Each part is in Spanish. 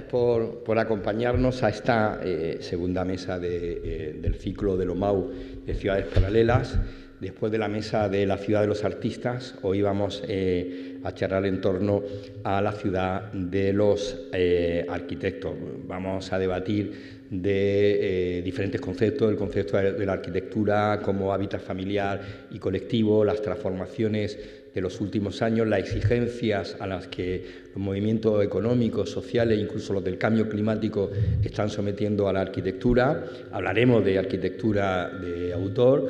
gracias por acompañarnos a esta segunda mesa del ciclo de Lomau de Ciudades Paralelas. Después de la mesa de la ciudad de los artistas, hoy vamos a charlar en torno a la ciudad de los arquitectos. Vamos a debatir de diferentes conceptos, el concepto de la arquitectura como hábitat familiar y colectivo, las transformaciones de los últimos años, las exigencias a las que los movimientos económicos, sociales, incluso los del cambio climático, están sometiendo a la arquitectura. Hablaremos de arquitectura de autor,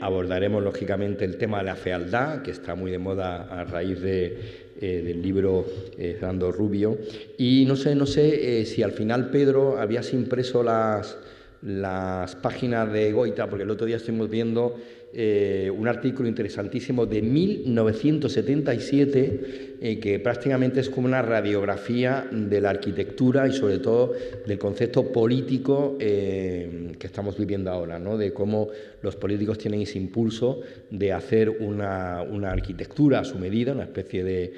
abordaremos lógicamente el tema de la fealdad, que está muy de moda a raíz del libro Fernando Rubio. Y no sé si al final, Pedro, habías impreso las páginas de Goita, porque el otro día estuvimos viendo un artículo interesantísimo de 1977 que prácticamente es como una radiografía de la arquitectura y sobre todo del concepto político que estamos viviendo ahora, ¿no? De cómo los políticos tienen ese impulso de hacer una arquitectura a su medida, una especie de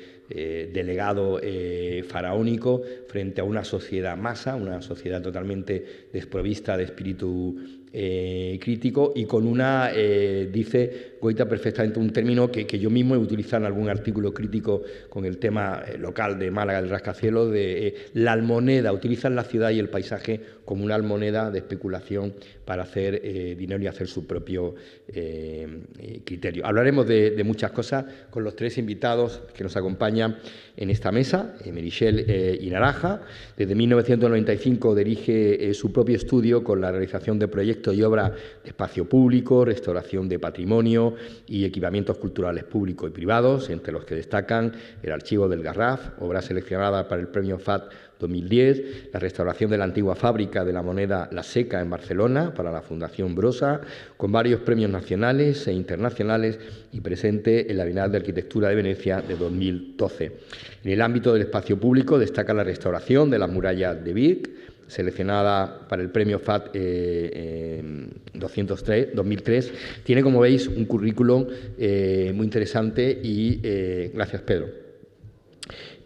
legado faraónico frente a una sociedad masa, una sociedad totalmente desprovista de espíritu crítico y con una, dice Goita perfectamente un término que yo mismo he utilizado en algún artículo crítico con el tema local de Málaga, del rascacielos, de la almoneda, utilizan la ciudad y el paisaje como una almoneda de especulación para hacer dinero y hacer su propio criterio. Hablaremos de muchas cosas con los tres invitados que nos acompañan en esta mesa, Meritxell y Naranja. Desde 1995 dirige su propio estudio con la realización de proyectos y obras de espacio público, restauración de patrimonio y equipamientos culturales públicos y privados, entre los que destacan el Archivo del Garraf, obra seleccionada para el Premio FAT 2010, la restauración de la antigua fábrica de la moneda La Seca en Barcelona para la Fundación Brossa, con varios premios nacionales e internacionales y presente en la Bienal de Arquitectura de Venecia de 2012. En el ámbito del espacio público destaca la restauración de las murallas de Vic, seleccionada para el premio FAT 2003. Tiene, como veis, un currículum muy interesante y gracias, Pedro.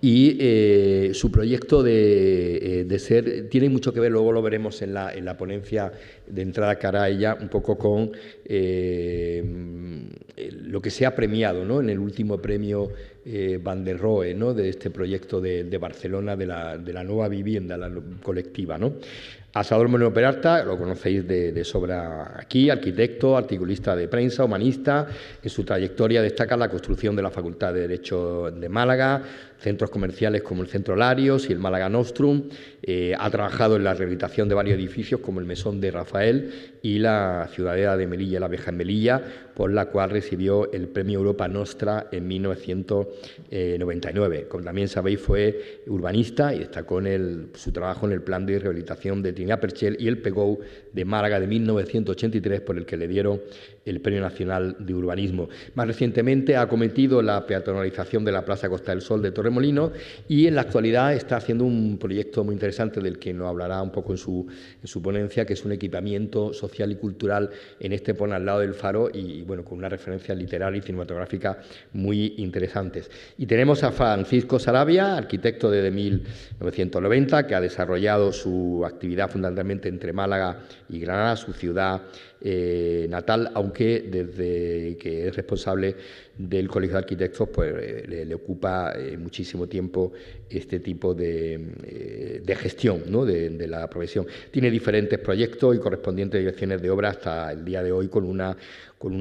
Y su proyecto de ser tiene mucho que ver, luego lo veremos en la ponencia de entrada que hará ella, un poco con lo que se ha premiado, ¿no?, en el último premio Van der Rohe, ¿no?, de este proyecto de Barcelona, de la nueva vivienda la colectiva, ¿no? A Salvador Moreno Peralta, lo conocéis de sobra aquí, arquitecto, articulista de prensa, humanista. En su trayectoria destaca la construcción de la Facultad de Derecho de Málaga, centros comerciales como el Centro Larios y el Málaga Nostrum. Ha trabajado en la rehabilitación de varios edificios como el Mesón de Rafael y la Ciudadela de Melilla, la Vieja en Melilla, por la cual recibió el Premio Europa Nostra en 1999. Como también sabéis, fue urbanista y destacó su trabajo en el plan de rehabilitación de Trinidad Perchel y el PEGOU de Málaga de 1983, por el que le dieron el Premio Nacional de Urbanismo. Más recientemente ha acometido la peatonalización de la Plaza Costa del Sol de Torremolinos y en la actualidad está haciendo un proyecto muy interesante del que nos hablará un poco en su ponencia, que es un equipamiento social y cultural en Estepona, al lado del Faro, y bueno, con unas referencias literarias y cinematográficas muy interesantes. Y tenemos a Francisco Sarabia, arquitecto desde 1990, que ha desarrollado su actividad fundamentalmente entre Málaga y Granada, su ciudad natal, aunque desde que es responsable del Colegio de Arquitectos pues le ocupa muchísimo tiempo este tipo de gestión, ¿no?, de la profesión. Tiene diferentes proyectos y correspondientes direcciones de obra hasta el día de hoy, con una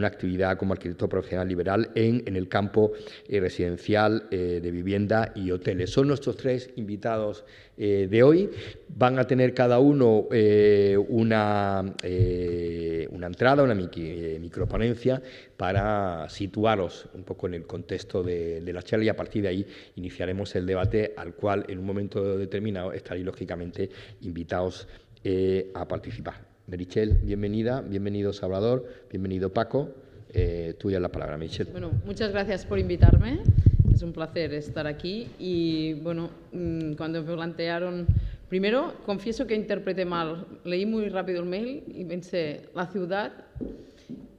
actividad como arquitecto profesional liberal en el campo residencial, de vivienda y hoteles. Son nuestros tres invitados de hoy. Van a tener cada uno una entrada, una microponencia para situaros un poco en el contexto de la charla, y a partir de ahí iniciaremos el debate, al cual en un momento determinado estaréis lógicamente invitados a participar. Meritxell, bienvenida, bienvenido Salvador, bienvenido Paco. Tuya la palabra, Meritxell. Bueno, muchas gracias por invitarme. Es un placer estar aquí y, bueno, cuando me plantearon... Primero, confieso que interpreté mal. Leí muy rápido el mail y pensé, la ciudad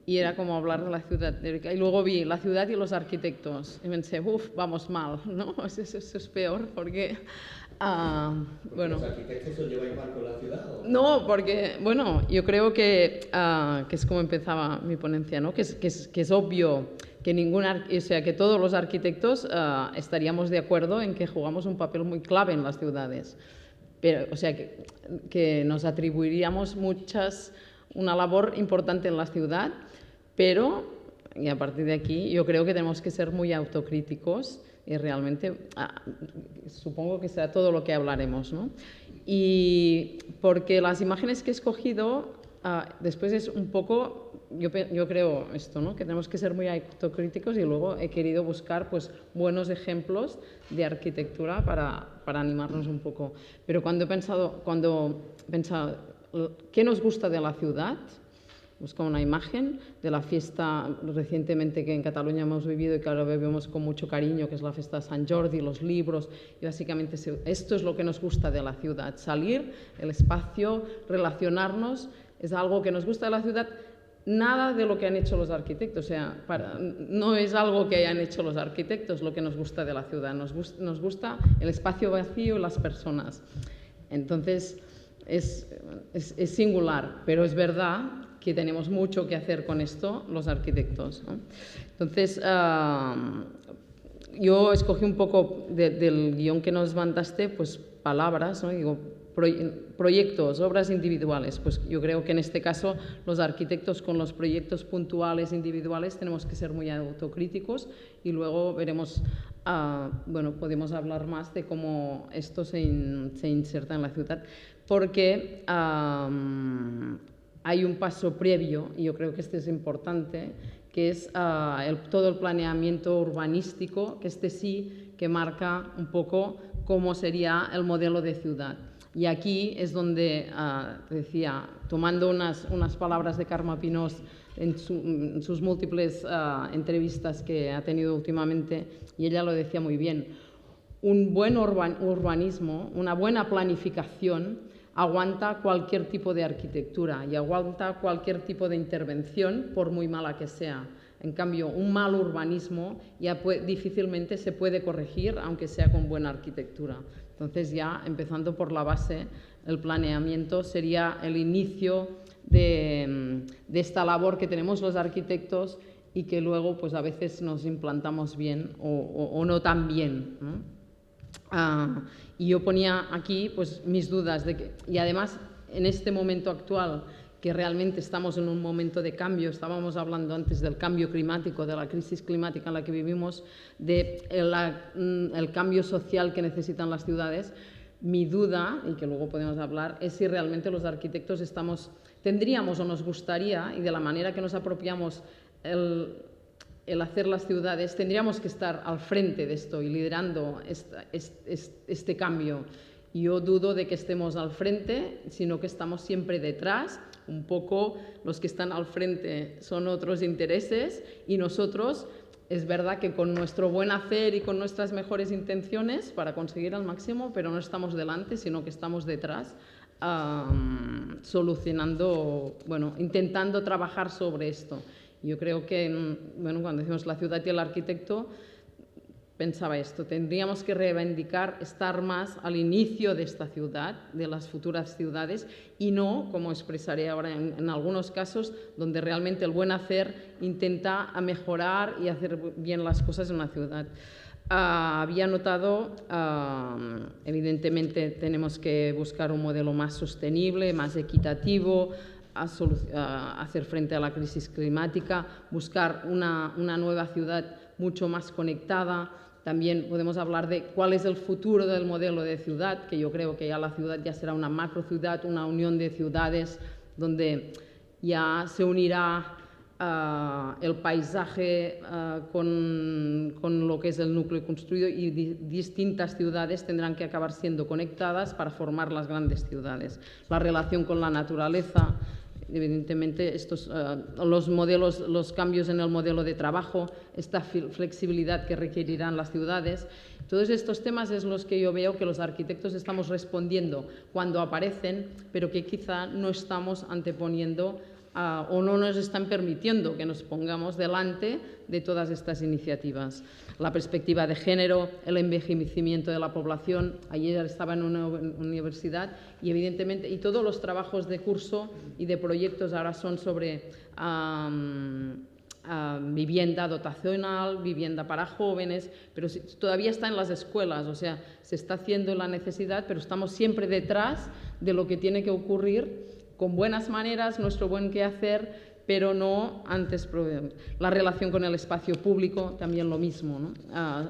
y era como hablar de la ciudad. Y luego vi la ciudad y los arquitectos y pensé, uff, vamos mal, ¿no? Eso es peor porque... bueno. ¿Los arquitectos os lleváis mal con la ciudad? ¿O? No, porque, bueno, yo creo que es como empezaba mi ponencia, ¿no? Que es obvio que o sea, que todos los arquitectos estaríamos de acuerdo en que jugamos un papel muy clave en las ciudades. Pero, o sea, que nos atribuiríamos una labor importante en la ciudad, pero, y a partir de aquí, yo creo que tenemos que ser muy autocríticos y realmente, supongo que será todo lo que hablaremos, ¿no? Y porque las imágenes que he escogido, después es un poco, yo creo esto, ¿no? Que tenemos que ser muy autocríticos y luego he querido buscar pues, buenos ejemplos de arquitectura para animarnos un poco. Pero cuando he pensado, ¿qué nos gusta de la ciudad? Busco una imagen de la fiesta recientemente que en Cataluña hemos vivido y que ahora vivimos con mucho cariño, que es la fiesta de Sant Jordi, los libros, y básicamente esto es lo que nos gusta de la ciudad, salir, el espacio, relacionarnos, es algo que nos gusta de la ciudad, nada de lo que han hecho los arquitectos, o sea, no es algo que hayan hecho los arquitectos lo que nos gusta de la ciudad, nos gusta el espacio vacío y las personas. Entonces, es singular, pero es verdad que tenemos mucho que hacer con esto los arquitectos, ¿no? Entonces, yo escogí un poco del guión que nos mandaste, pues palabras, ¿no? Digo, proyectos, obras individuales. Pues yo creo que en este caso los arquitectos con los proyectos puntuales individuales tenemos que ser muy autocríticos y luego veremos, bueno, podemos hablar más de cómo esto se inserta en la ciudad, porque hay un paso previo, y yo creo que este es importante, que es todo el planeamiento urbanístico, que sí que marca un poco cómo sería el modelo de ciudad. Y aquí es donde, decía, tomando unas palabras de Carme Pinós en sus múltiples entrevistas que ha tenido últimamente, y ella lo decía muy bien, un buen urbanismo, una buena planificación, aguanta cualquier tipo de arquitectura y aguanta cualquier tipo de intervención, por muy mala que sea. En cambio, un mal urbanismo ya difícilmente se puede corregir, aunque sea con buena arquitectura. Entonces, ya empezando por la base, el planeamiento sería el inicio de esta labor que tenemos los arquitectos y que luego, pues a veces nos implantamos bien o no tan bien, ¿no? Y yo ponía aquí pues, mis dudas y además en este momento actual que realmente estamos en un momento de cambio, estábamos hablando antes del cambio climático, de la crisis climática en la que vivimos, el cambio social que necesitan las ciudades. Mi duda, y que luego podemos hablar, es si realmente los arquitectos tendríamos o nos gustaría, y de la manera que nos apropiamos el hacer las ciudades, tendríamos que estar al frente de esto y liderando este cambio. Y yo dudo de que estemos al frente, sino que estamos siempre detrás. Un poco los que están al frente son otros intereses y nosotros, es verdad que con nuestro buen hacer y con nuestras mejores intenciones para conseguir al máximo, pero no estamos delante, sino que estamos detrás, solucionando, bueno, intentando trabajar sobre esto. Yo creo que, bueno, cuando decimos la ciudad y el arquitecto, pensaba esto, tendríamos que reivindicar estar más al inicio de esta ciudad, de las futuras ciudades, y no, como expresaré ahora en algunos casos, donde realmente el buen hacer intenta mejorar y hacer bien las cosas en una ciudad. Había notado, evidentemente tenemos que buscar un modelo más sostenible, más equitativo, hacer frente a la crisis climática, buscar una nueva ciudad mucho más conectada. También podemos hablar de cuál es el futuro del modelo de ciudad, que yo creo que ya la ciudad ya será una macrociudad, una unión de ciudades donde ya se unirá el paisaje con lo que es el núcleo construido y distintas ciudades tendrán que acabar siendo conectadas para formar las grandes ciudades. La relación con la naturaleza, evidentemente los cambios en el modelo de trabajo, esta flexibilidad que requerirán las ciudades, todos estos temas es los que yo veo que los arquitectos estamos respondiendo cuando aparecen, pero que quizá no estamos anteponiendo o no nos están permitiendo que nos pongamos delante de todas estas iniciativas. La perspectiva de género, el envejecimiento de la población. Ayer estaba en una universidad y evidentemente, y todos los trabajos de curso y de proyectos ahora son sobre vivienda dotacional, vivienda para jóvenes, pero todavía está en las escuelas, o sea, se está haciendo la necesidad, pero estamos siempre detrás de lo que tiene que ocurrir con buenas maneras, nuestro buen quehacer, pero no antes. La relación con el espacio público, también lo mismo, ¿no?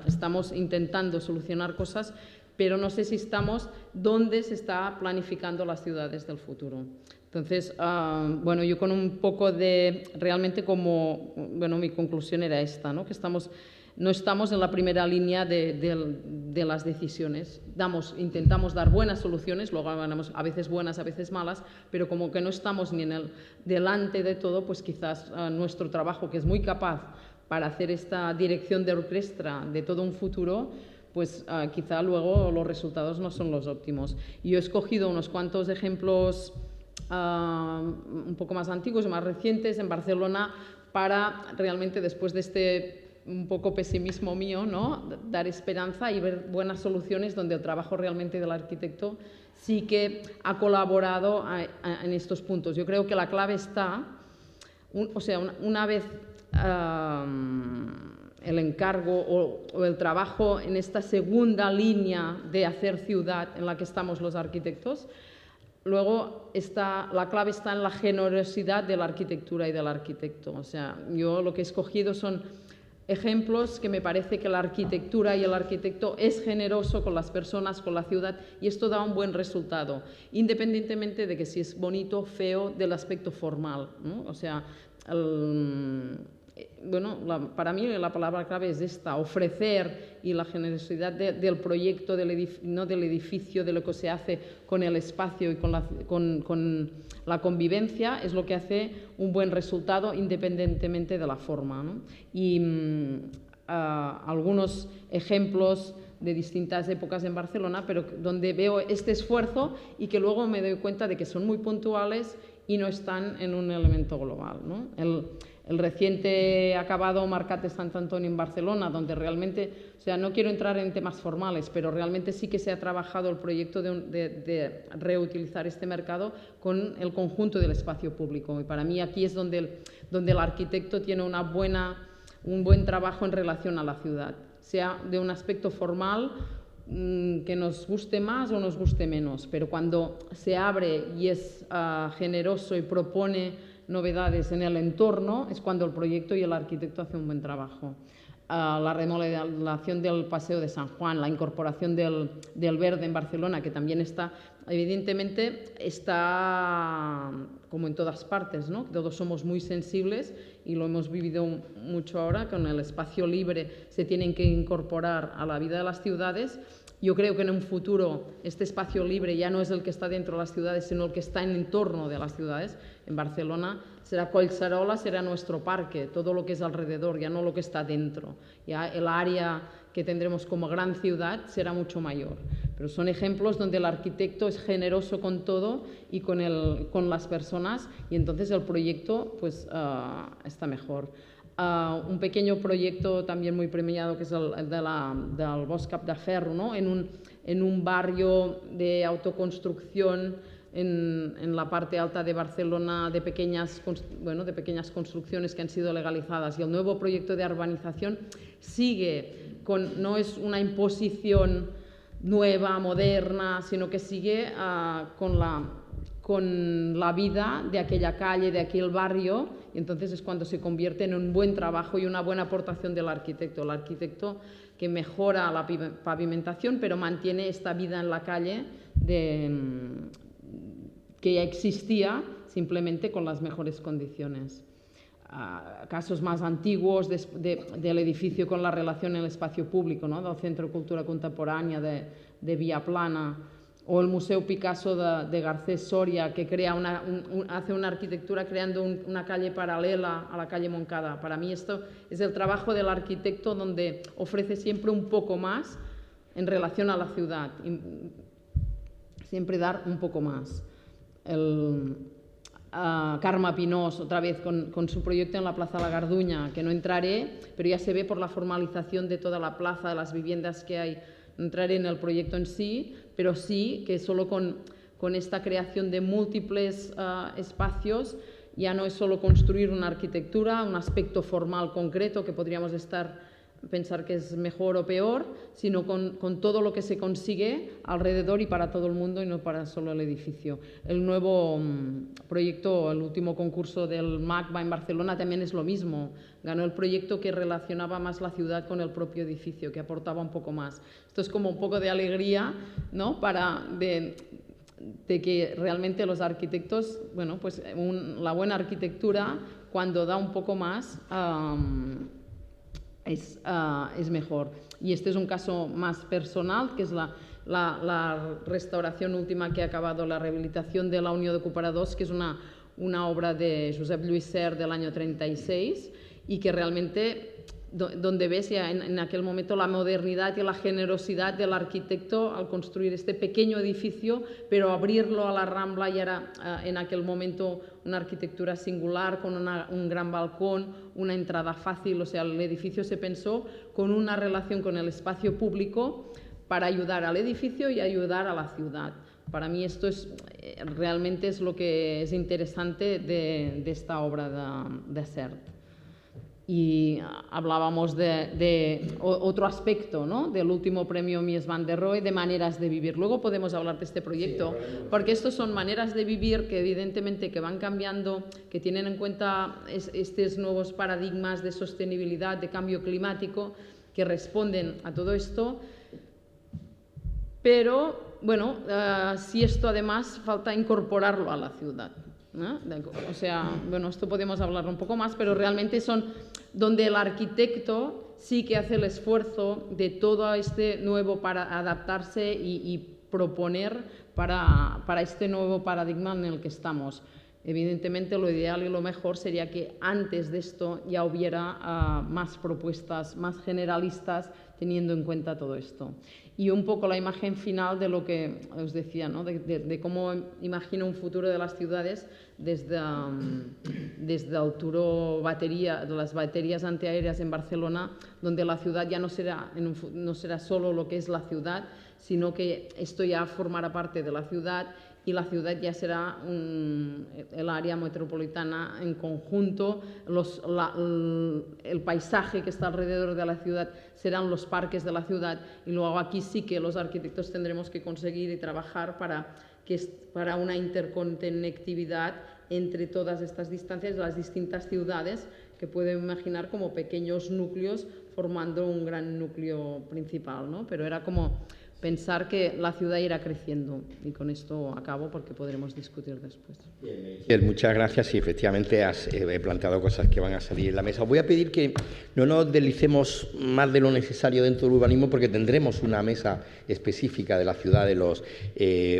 Estamos intentando solucionar cosas, pero no sé si estamos donde se está planificando las ciudades del futuro. Entonces, bueno, yo con un poco de, realmente como, bueno, mi conclusión era esta, ¿no? Que no estamos en la primera línea de las decisiones. Intentamos dar buenas soluciones, luego a veces buenas, a veces malas, pero como que no estamos ni delante de todo, pues quizás nuestro trabajo, que es muy capaz para hacer esta dirección de orquesta de todo un futuro, pues quizá luego los resultados no son los óptimos. Yo he escogido unos cuantos ejemplos un poco más antiguos y más recientes en Barcelona para realmente, después de este un poco pesimismo mío, ¿no?, dar esperanza y ver buenas soluciones donde el trabajo realmente del arquitecto sí que ha colaborado en estos puntos. Yo creo que la clave está, una vez el encargo o el trabajo en esta segunda línea de hacer ciudad en la que estamos los arquitectos, luego la clave está en la generosidad de la arquitectura y del arquitecto. O sea, yo lo que he escogido son ejemplos que me parece que la arquitectura y el arquitecto es generoso con las personas, con la ciudad, y esto da un buen resultado, independientemente de que si es bonito o feo del aspecto formal, ¿no? O sea, bueno, para mí la palabra clave es esta: ofrecer, y la generosidad del proyecto, no del edificio, de lo que se hace con el espacio y con la convivencia, es lo que hace un buen resultado independientemente de la forma, ¿no? Y algunos ejemplos de distintas épocas en Barcelona, pero donde veo este esfuerzo y que luego me doy cuenta de que son muy puntuales y no están en un elemento global, ¿no? El reciente acabado Mercat de Sant Antoni en Barcelona, donde realmente, o sea, no quiero entrar en temas formales, pero realmente sí que se ha trabajado el proyecto de reutilizar este mercado con el conjunto del espacio público. Y para mí aquí es donde el arquitecto tiene un buen trabajo en relación a la ciudad, sea de un aspecto formal, que nos guste más o nos guste menos, pero cuando se abre y es generoso y propone novedades en el entorno, es cuando el proyecto y el arquitecto hacen un buen trabajo. La remodelación del Paseo de San Juan, la incorporación del verde en Barcelona, que también evidentemente está como en todas partes, ¿no? Todos somos muy sensibles y lo hemos vivido mucho ahora, con el espacio libre se tienen que incorporar a la vida de las ciudades. Yo creo que en un futuro este espacio libre ya no es el que está dentro de las ciudades, sino el que está en entorno de las ciudades. En Barcelona será Collserola, será nuestro parque, todo lo que es alrededor, ya no lo que está dentro. Ya el área que tendremos como gran ciudad será mucho mayor. Pero son ejemplos donde el arquitecto es generoso con todo y con las personas, y entonces el proyecto pues, está mejor. Un pequeño proyecto también muy premiado, que es el del Bosc Cap de Ferro, ¿no? En un barrio de autoconstrucción en la parte alta de Barcelona, de pequeñas construcciones que han sido legalizadas. Y el nuevo proyecto de urbanización no es una imposición nueva, moderna, sino que sigue con la vida de aquella calle, de aquel barrio, y entonces es cuando se convierte en un buen trabajo y una buena aportación del arquitecto. El arquitecto que mejora la pavimentación, pero mantiene esta vida en la calle que ya existía, simplemente con las mejores condiciones. Casos más antiguos del edificio con la relación en el espacio público, ¿no? Del Centro de Cultura Contemporánea de Viaplana, o el Museo Picasso de Garcés Soria, que hace una arquitectura creando una calle paralela a la calle Moncada. Para mí esto es el trabajo del arquitecto, donde ofrece siempre un poco más en relación a la ciudad, siempre dar un poco más. Carme Pinós, otra vez con su proyecto en la Plaza La Garduña, que no entraré, pero ya se ve por la formalización de toda la plaza, de las viviendas que hay. No entraré en el proyecto en sí, pero sí que solo con esta creación de múltiples espacios ya no es solo construir una arquitectura, un aspecto formal concreto que podríamos pensar que es mejor o peor, sino con todo lo que se consigue alrededor y para todo el mundo y no para solo el edificio. El nuevo proyecto, el último concurso del MACBA en Barcelona también es lo mismo. Ganó el proyecto que relacionaba más la ciudad con el propio edificio, que aportaba un poco más. Esto es como un poco de alegría, ¿no? De que realmente los arquitectos, bueno, pues la buena arquitectura, cuando da un poco más, es mejor. Y este es un caso más personal, que es la restauración última que ha acabado, la rehabilitación de la Unió de Cooperadors, que es una obra de Josep Lluís Sert del año 36 y que realmente donde ves ya en aquel momento la modernidad y la generosidad del arquitecto al construir este pequeño edificio, pero abrirlo a la Rambla, y era en aquel momento una arquitectura singular con un gran balcón, una entrada fácil. O sea, el edificio se pensó con una relación con el espacio público para ayudar al edificio y ayudar a la ciudad. Para mí esto realmente es lo que es interesante de esta obra de Sert. Y hablábamos de otro aspecto, ¿no? Del último premio Mies van der Rohe, de maneras de vivir. Luego podemos hablar de este proyecto, porque estos son maneras de vivir que evidentemente que van cambiando, que tienen en cuenta estos nuevos paradigmas de sostenibilidad, de cambio climático, que responden a todo esto. Pero, bueno, si esto además falta incorporarlo a la ciudad, ¿no? O sea, bueno, esto podemos hablar un poco más, pero realmente son donde el arquitecto sí que hace el esfuerzo de todo este nuevo para adaptarse y proponer para este nuevo paradigma en el que estamos. Evidentemente lo ideal y lo mejor sería que antes de esto ya hubiera más propuestas, más generalistas, teniendo en cuenta todo esto. Y un poco la imagen final de lo que os decía, ¿no? de cómo imagino un futuro de las ciudades desde el Turó batería, de las baterías antiaéreas en Barcelona, donde la ciudad ya no será solo lo que es la ciudad, sino que esto ya formará parte de la ciudad, y la ciudad ya será el área metropolitana en conjunto, el paisaje que está alrededor de la ciudad serán los parques de la ciudad, y luego aquí sí que los arquitectos tendremos que conseguir y trabajar para una interconectividad entre todas estas distancias de las distintas ciudades, que pueden imaginar como pequeños núcleos formando un gran núcleo principal, ¿no? Pero era como pensar que la ciudad irá creciendo, y con esto acabo porque podremos discutir después. Bien, muchas gracias. Y efectivamente has planteado cosas que van a salir en la mesa. Os voy a pedir que no nos deslicemos más de lo necesario dentro del urbanismo, porque tendremos una mesa específica de la ciudad de los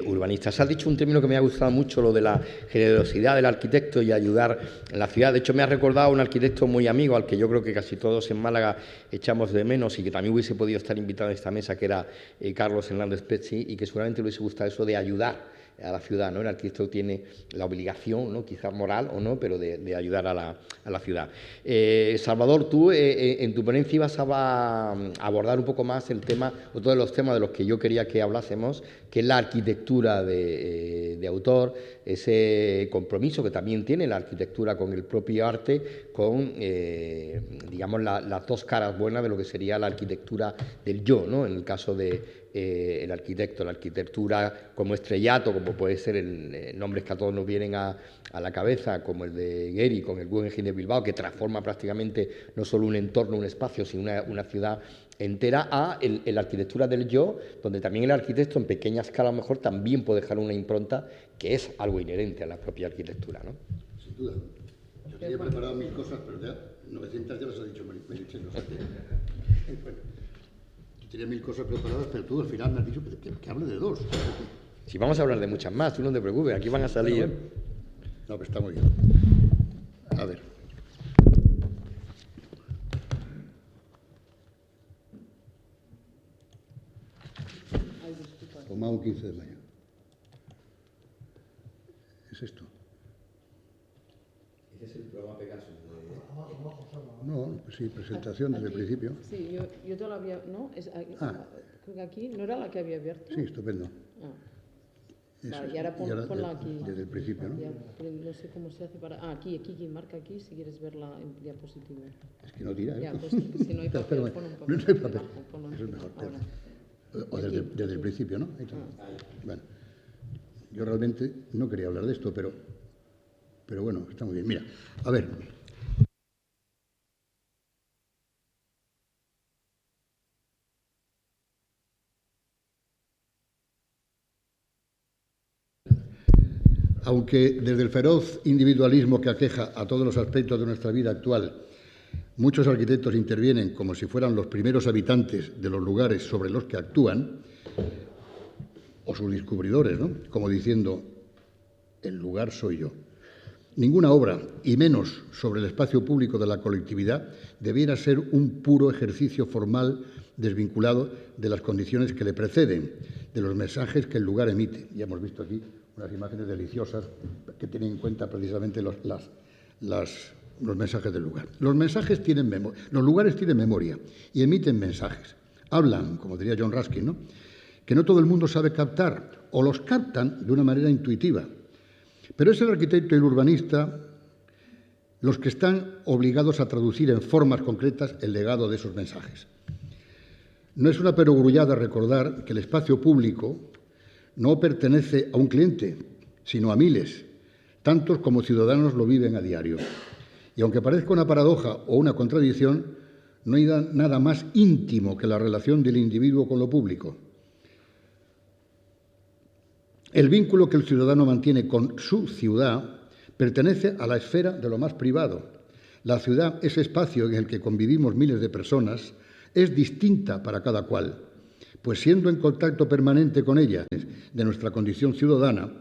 urbanistas. Has dicho un término que me ha gustado mucho, lo de la generosidad del arquitecto y ayudar en la ciudad. De hecho, me ha recordado a un arquitecto muy amigo al que yo creo que casi todos en Málaga echamos de menos y que también hubiese podido estar invitado a esta mesa, que era Carlos Hernández Pecci, y que seguramente le hubiese gustado eso de ayudar a la ciudad, ¿no? El arquitecto tiene la obligación, ¿no? Quizás moral o no, pero de ayudar a la ciudad. Salvador, tú en tu ponencia ibas a abordar un poco más el tema, o todos los temas de los que yo quería que hablásemos, que es la arquitectura de autor, ese compromiso que también tiene la arquitectura con el propio arte, con, digamos, las dos caras buenas de lo que sería la arquitectura del yo, ¿no? En el caso de el arquitecto, la arquitectura como estrellato, como puede ser nombres que a todos nos vienen a la cabeza, como el de Gehry con el Guggenheim de Bilbao, que transforma prácticamente no solo un entorno, un espacio, sino una ciudad entera, a la arquitectura del yo, donde también el arquitecto en pequeña escala a lo mejor también puede dejar una impronta que es algo inherente a la propia arquitectura, ¿no? Sin duda. Yo tenía preparado 1000 cosas, pero ya 900 ya las ha dicho Meritxell. Bueno, yo tenía 1000 cosas preparadas, pero tú al final me has dicho que hable de 2. Si vamos a hablar de muchas más, tú no te preocupes, aquí van a salir. Bueno. No, pero está muy bien. A ver. Tomado 15 de mayo. ¿Es esto? Sí, presentación desde el principio. Sí, yo te la había... ¿No? Creo que aquí no era la que había abierto. Sí, estupendo. Vale, y ahora ponla aquí. Desde el principio, ¿no? Ya, no sé cómo se hace para... aquí, marca aquí, si quieres ver la diapositiva. Es que no tira, ¿eh? Ya, pues si no hay papel, pon un papel. No hay papel. Ponlo Eso es mejor. ahora. O desde el principio, ¿no? Bueno, yo realmente no quería hablar de esto, pero bueno, está muy bien. Mira, a ver. Aunque desde el feroz individualismo que aqueja a todos los aspectos de nuestra vida actual, muchos arquitectos intervienen como si fueran los primeros habitantes de los lugares sobre los que actúan, o sus descubridores, ¿no? Como diciendo, el lugar soy yo. Ninguna obra, y menos sobre el espacio público de la colectividad, debiera ser un puro ejercicio formal desvinculado de las condiciones que le preceden, de los mensajes que el lugar emite. Ya hemos visto aquí unas imágenes deliciosas que tienen en cuenta precisamente los mensajes del lugar. Los lugares tienen memoria y emiten mensajes. Hablan, como diría John Ruskin, ¿no?, que no todo el mundo sabe captar, o los captan de una manera intuitiva. Pero es el arquitecto y el urbanista los que están obligados a traducir en formas concretas el legado de esos mensajes. No es una perogrullada recordar que el espacio público no pertenece a un cliente, sino a miles, tantos como ciudadanos lo viven a diario. Y aunque parezca una paradoja o una contradicción, no hay nada más íntimo que la relación del individuo con lo público. El vínculo que el ciudadano mantiene con su ciudad pertenece a la esfera de lo más privado. La ciudad, ese espacio en el que convivimos miles de personas, es distinta para cada cual, pues siendo en contacto permanente con ella de nuestra condición ciudadana,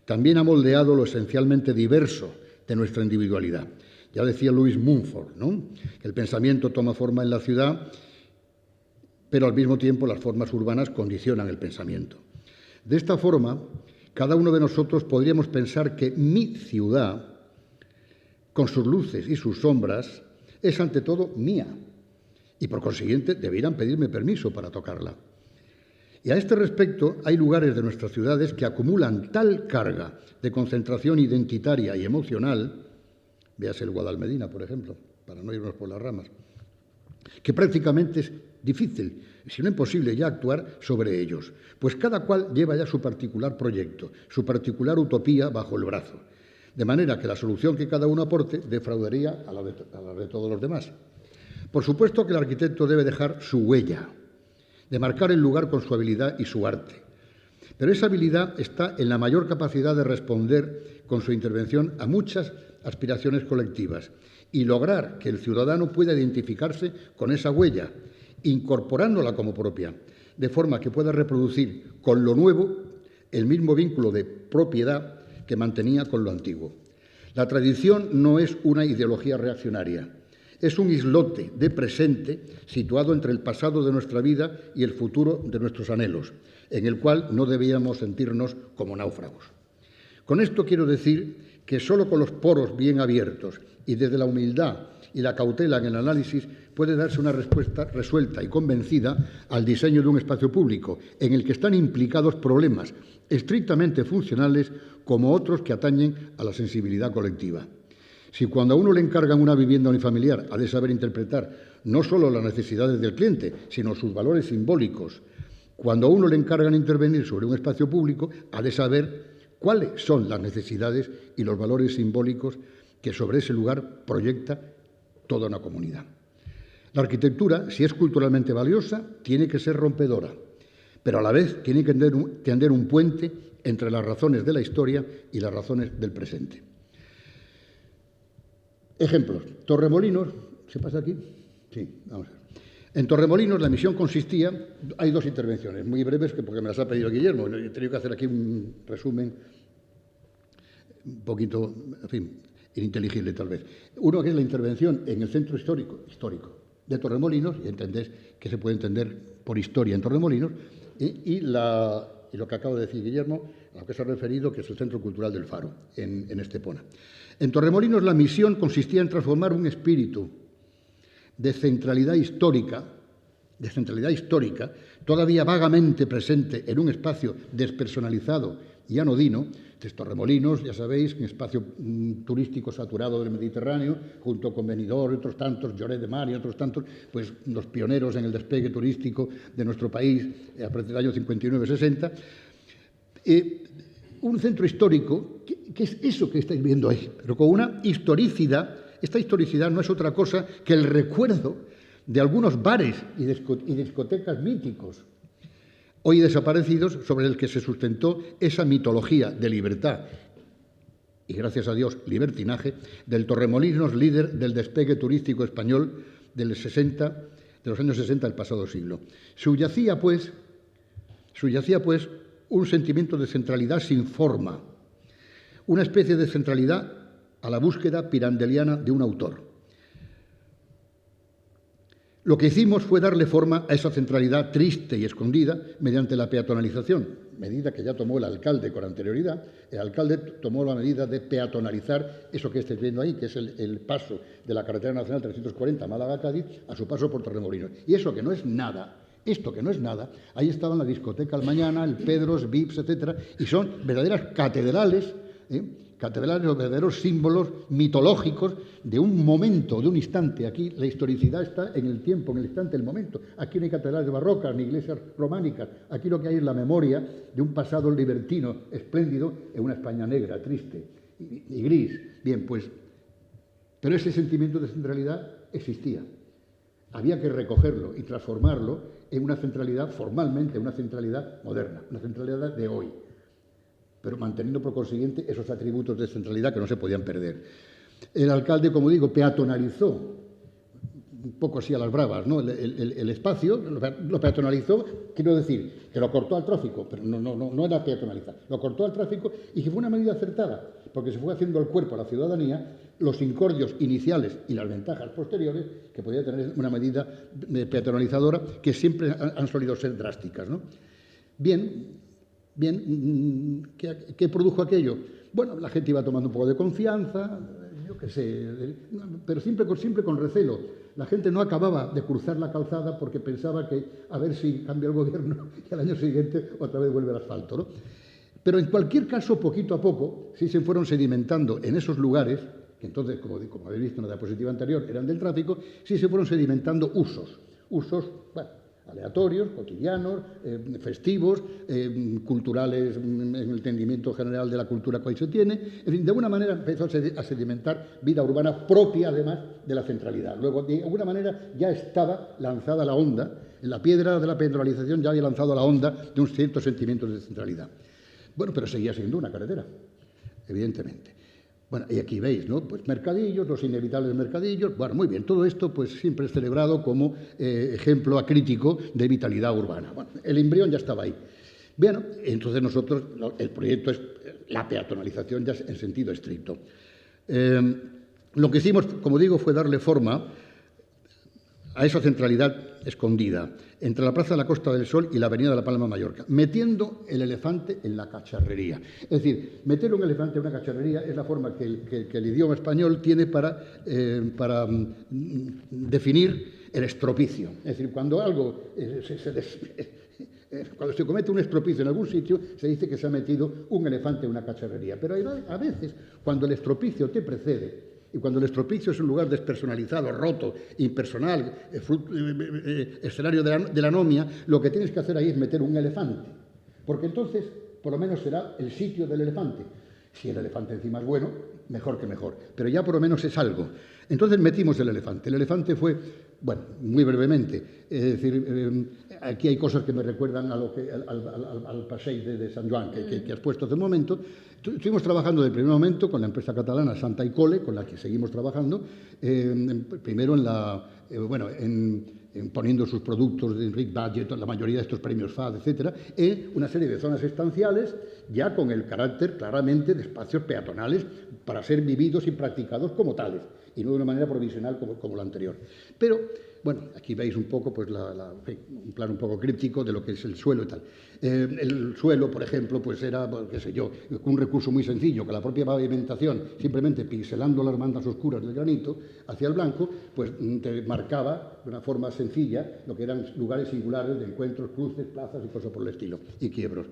también ha moldeado lo esencialmente diverso de nuestra individualidad. Ya decía Louis Mumford, ¿no?, que el pensamiento toma forma en la ciudad, pero al mismo tiempo las formas urbanas condicionan el pensamiento. De esta forma, cada uno de nosotros podríamos pensar que mi ciudad, con sus luces y sus sombras, es ante todo mía, y por consiguiente debieran pedirme permiso para tocarla. Y a este respecto hay lugares de nuestras ciudades que acumulan tal carga de concentración identitaria y emocional, véase el Guadalmedina, por ejemplo, para no irnos por las ramas, que prácticamente es difícil, si no imposible ya actuar sobre ellos, pues cada cual lleva ya su particular proyecto, su particular utopía bajo el brazo, de manera que la solución que cada uno aporte defraudaría a la de todos los demás. Por supuesto que el arquitecto debe dejar su huella, de marcar el lugar con su habilidad y su arte. Pero esa habilidad está en la mayor capacidad de responder con su intervención a muchas aspiraciones colectivas y lograr que el ciudadano pueda identificarse con esa huella, incorporándola como propia, de forma que pueda reproducir con lo nuevo el mismo vínculo de propiedad que mantenía con lo antiguo. La tradición no es una ideología reaccionaria, es un islote de presente situado entre el pasado de nuestra vida y el futuro de nuestros anhelos, en el cual no debíamos sentirnos como náufragos. Con esto quiero decir que solo con los poros bien abiertos y desde la humildad y la cautela en el análisis puede darse una respuesta resuelta y convencida al diseño de un espacio público en el que están implicados problemas estrictamente funcionales como otros que atañen a la sensibilidad colectiva. Si cuando a uno le encargan una vivienda unifamiliar ha de saber interpretar no solo las necesidades del cliente, sino sus valores simbólicos, cuando a uno le encargan intervenir sobre un espacio público ha de saber cuáles son las necesidades y los valores simbólicos que sobre ese lugar proyecta toda una comunidad. La arquitectura, si es culturalmente valiosa, tiene que ser rompedora, pero a la vez tiene que tender un puente entre las razones de la historia y las razones del presente. Ejemplos. Torremolinos, ¿se pasa aquí? Sí, vamos a ver. En Torremolinos la misión consistía, hay dos intervenciones muy breves porque me las ha pedido Guillermo, he tenido que hacer aquí un resumen un poquito, en fin, ininteligible tal vez. Uno que es la intervención en el centro histórico de Torremolinos, y entendés que se puede entender por historia en Torremolinos, y lo que acaba de decir Guillermo, a lo que se ha referido, que es el Centro Cultural del Faro, en Estepona. En Torremolinos la misión consistía en transformar un espíritu de centralidad histórica, todavía vagamente presente en un espacio despersonalizado y anodino. Torremolinos, ya sabéis, un espacio turístico saturado del Mediterráneo, junto con Benidorm y otros tantos, Lloret de Mar y otros tantos, pues los pioneros en el despegue turístico de nuestro país a partir del año 59-60. Un centro histórico, que es eso que estáis viendo ahí, pero con una historicidad. Esta historicidad no es otra cosa que el recuerdo de algunos bares y discotecas míticos, hoy desaparecidos, sobre el que se sustentó esa mitología de libertad y, gracias a Dios, libertinaje, del Torremolinos, líder del despegue turístico español de los años 60 del pasado siglo. Subyacía, pues, un sentimiento de centralidad sin forma, una especie de centralidad a la búsqueda pirandeliana de un autor. Lo que hicimos fue darle forma a esa centralidad triste y escondida mediante la peatonalización, medida que ya tomó el alcalde con anterioridad. El alcalde tomó la medida de peatonalizar eso que estáis viendo ahí, que es el paso de la carretera nacional 340 Málaga-Cádiz a su paso por Torremolinos. Y eso que no es nada, ahí estaban la discoteca Almañana, el Pedros, Vips, etcétera, y son verdaderas catedrales, catedrales o verdaderos símbolos mitológicos de un momento, de un instante. Aquí la historicidad está en el tiempo, en el instante, el momento. Aquí no hay catedrales barrocas ni iglesias románicas. Aquí lo que hay es la memoria de un pasado libertino espléndido en una España negra, triste y gris. Bien, pues, pero ese sentimiento de centralidad existía. Había que recogerlo y transformarlo en una centralidad, formalmente, una centralidad moderna, una centralidad de hoy, pero manteniendo por consiguiente esos atributos de centralidad que no se podían perder. El alcalde, como digo, peatonalizó, un poco así a las bravas, ¿no? el espacio, lo peatonalizó, quiero decir, que lo cortó al tráfico, pero no era peatonalizar, lo cortó al tráfico y que fue una medida acertada, porque se fue haciendo el cuerpo a la ciudadanía los incordios iniciales y las ventajas posteriores que podía tener una medida peatonalizadora que siempre han solido ser drásticas, ¿no? Bien, ¿qué produjo aquello? Bueno, la gente iba tomando un poco de confianza, yo qué sé, pero siempre con recelo. La gente no acababa de cruzar la calzada porque pensaba que a ver si cambia el gobierno y al año siguiente otra vez vuelve el asfalto, ¿no? Pero en cualquier caso, poquito a poco, sí se fueron sedimentando en esos lugares, que entonces, como habéis visto en la diapositiva anterior, eran del tráfico, sí se fueron sedimentando usos, bueno, aleatorios, cotidianos, festivos, culturales en el entendimiento general de la cultura que hoy se tiene. En fin, de alguna manera empezó a sedimentar vida urbana propia, además, de la centralidad. Luego, de alguna manera, ya estaba lanzada la onda, en la piedra de la peatonalización ya había lanzado la onda de un cierto sentimiento de centralidad. Bueno, pero seguía siendo una carretera, evidentemente. Bueno, y aquí veis, ¿no? Pues mercadillos, los inevitables mercadillos. Bueno, muy bien, todo esto pues siempre es celebrado como ejemplo acrítico de vitalidad urbana. Bueno, el embrión ya estaba ahí. Bueno, entonces nosotros, el proyecto es la peatonalización ya en sentido estricto. Lo que hicimos, como digo, fue darle forma a esa centralidad escondida entre la Plaza de la Costa del Sol y la Avenida de la Palma de Mallorca, metiendo el elefante en la cacharrería. Es decir, meter un elefante en una cacharrería es la forma que el idioma español tiene para definir el estropicio. Es decir, cuando algo cuando se comete un estropicio en algún sitio, se dice que se ha metido un elefante en una cacharrería. Pero a veces, cuando el estropicio te precede, y cuando el estropicio es un lugar despersonalizado, roto, impersonal, escenario de la anomia, lo que tienes que hacer ahí es meter un elefante, porque entonces por lo menos será el sitio del elefante. Si el elefante encima es bueno, mejor que mejor, pero ya por lo menos es algo. Entonces metimos el elefante. El elefante fue, bueno, muy brevemente, es decir, aquí hay cosas que me recuerdan al paseo de San Joan que has puesto hace un momento. Estuvimos trabajando desde el primer momento con la empresa catalana Santa y Cole, con la que seguimos trabajando, primero en poniendo sus productos de Rick Budget, la mayoría de estos premios FAD, etcétera, en una serie de zonas estanciales, ya con el carácter claramente de espacios peatonales para ser vividos y practicados como tales, y no de una manera provisional como la anterior. Pero Bueno, aquí veis un poco pues, un plano un poco críptico de lo que es el suelo y tal. El suelo, por ejemplo, pues era, qué sé yo, un recurso muy sencillo, que la propia pavimentación, simplemente pincelando las bandas oscuras del granito hacia el blanco, pues te marcaba de una forma sencilla lo que eran lugares singulares de encuentros, cruces, plazas y cosas por el estilo, y quiebros.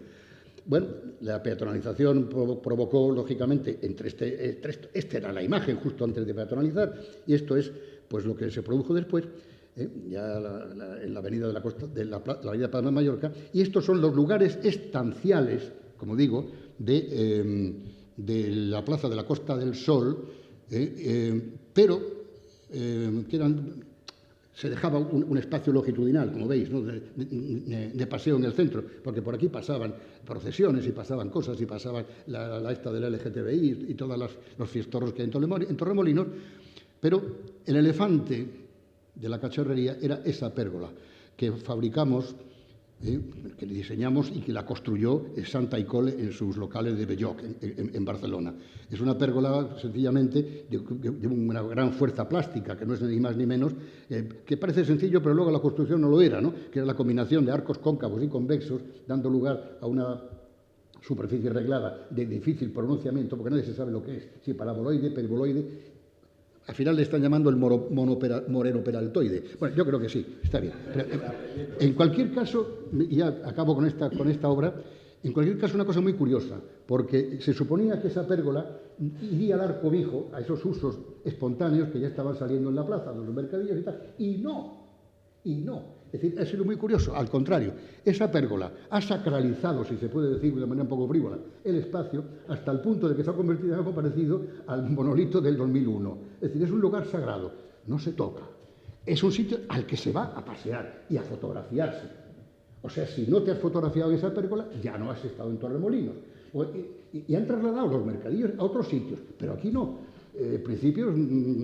Bueno, la peatonalización provocó, lógicamente, esta era la imagen justo antes de peatonalizar, y esto es pues lo que se produjo después, ya en la avenida de la costa, la avenida Palma de Mallorca, y estos son los lugares estanciales, como digo, de la plaza de la Costa del Sol, pero que se dejaba un espacio longitudinal, como veis, ¿no? de paseo en el centro, porque por aquí pasaban procesiones y pasaban cosas, y pasaban la esta del LGTBI y todos los fiestorros que hay en Torremolinos, pero el elefante de la cacharrería era esa pérgola que fabricamos, que diseñamos y que la construyó Santa Icole en sus locales de Belloc, en Barcelona. Es una pérgola sencillamente de una gran fuerza plástica, que no es ni más ni menos, que parece sencillo, pero luego la construcción no lo era, ¿no? Que era la combinación de arcos cóncavos y convexos, dando lugar a una superficie reglada de difícil pronunciamiento, porque nadie se sabe lo que es, si paraboloide, periboloide. Al final le están llamando el morenoperaltoide. Bueno, yo creo que sí, está bien. Pero, en cualquier caso, y ya acabo con esta obra, en cualquier caso una cosa muy curiosa, porque se suponía que esa pérgola iría a dar cobijo a esos usos espontáneos que ya estaban saliendo en la plaza, de los mercadillos y tal, y no. Es decir, ha sido muy curioso, al contrario, esa pérgola ha sacralizado, si se puede decir de manera un poco frívola, el espacio hasta el punto de que se ha convertido en algo parecido al monolito del 2001. Es decir, es un lugar sagrado, no se toca. Es un sitio al que se va a pasear y a fotografiarse. O sea, si no te has fotografiado en esa pérgola, ya no has estado en Torremolinos. Y han trasladado los mercadillos a otros sitios, pero aquí no. En principio,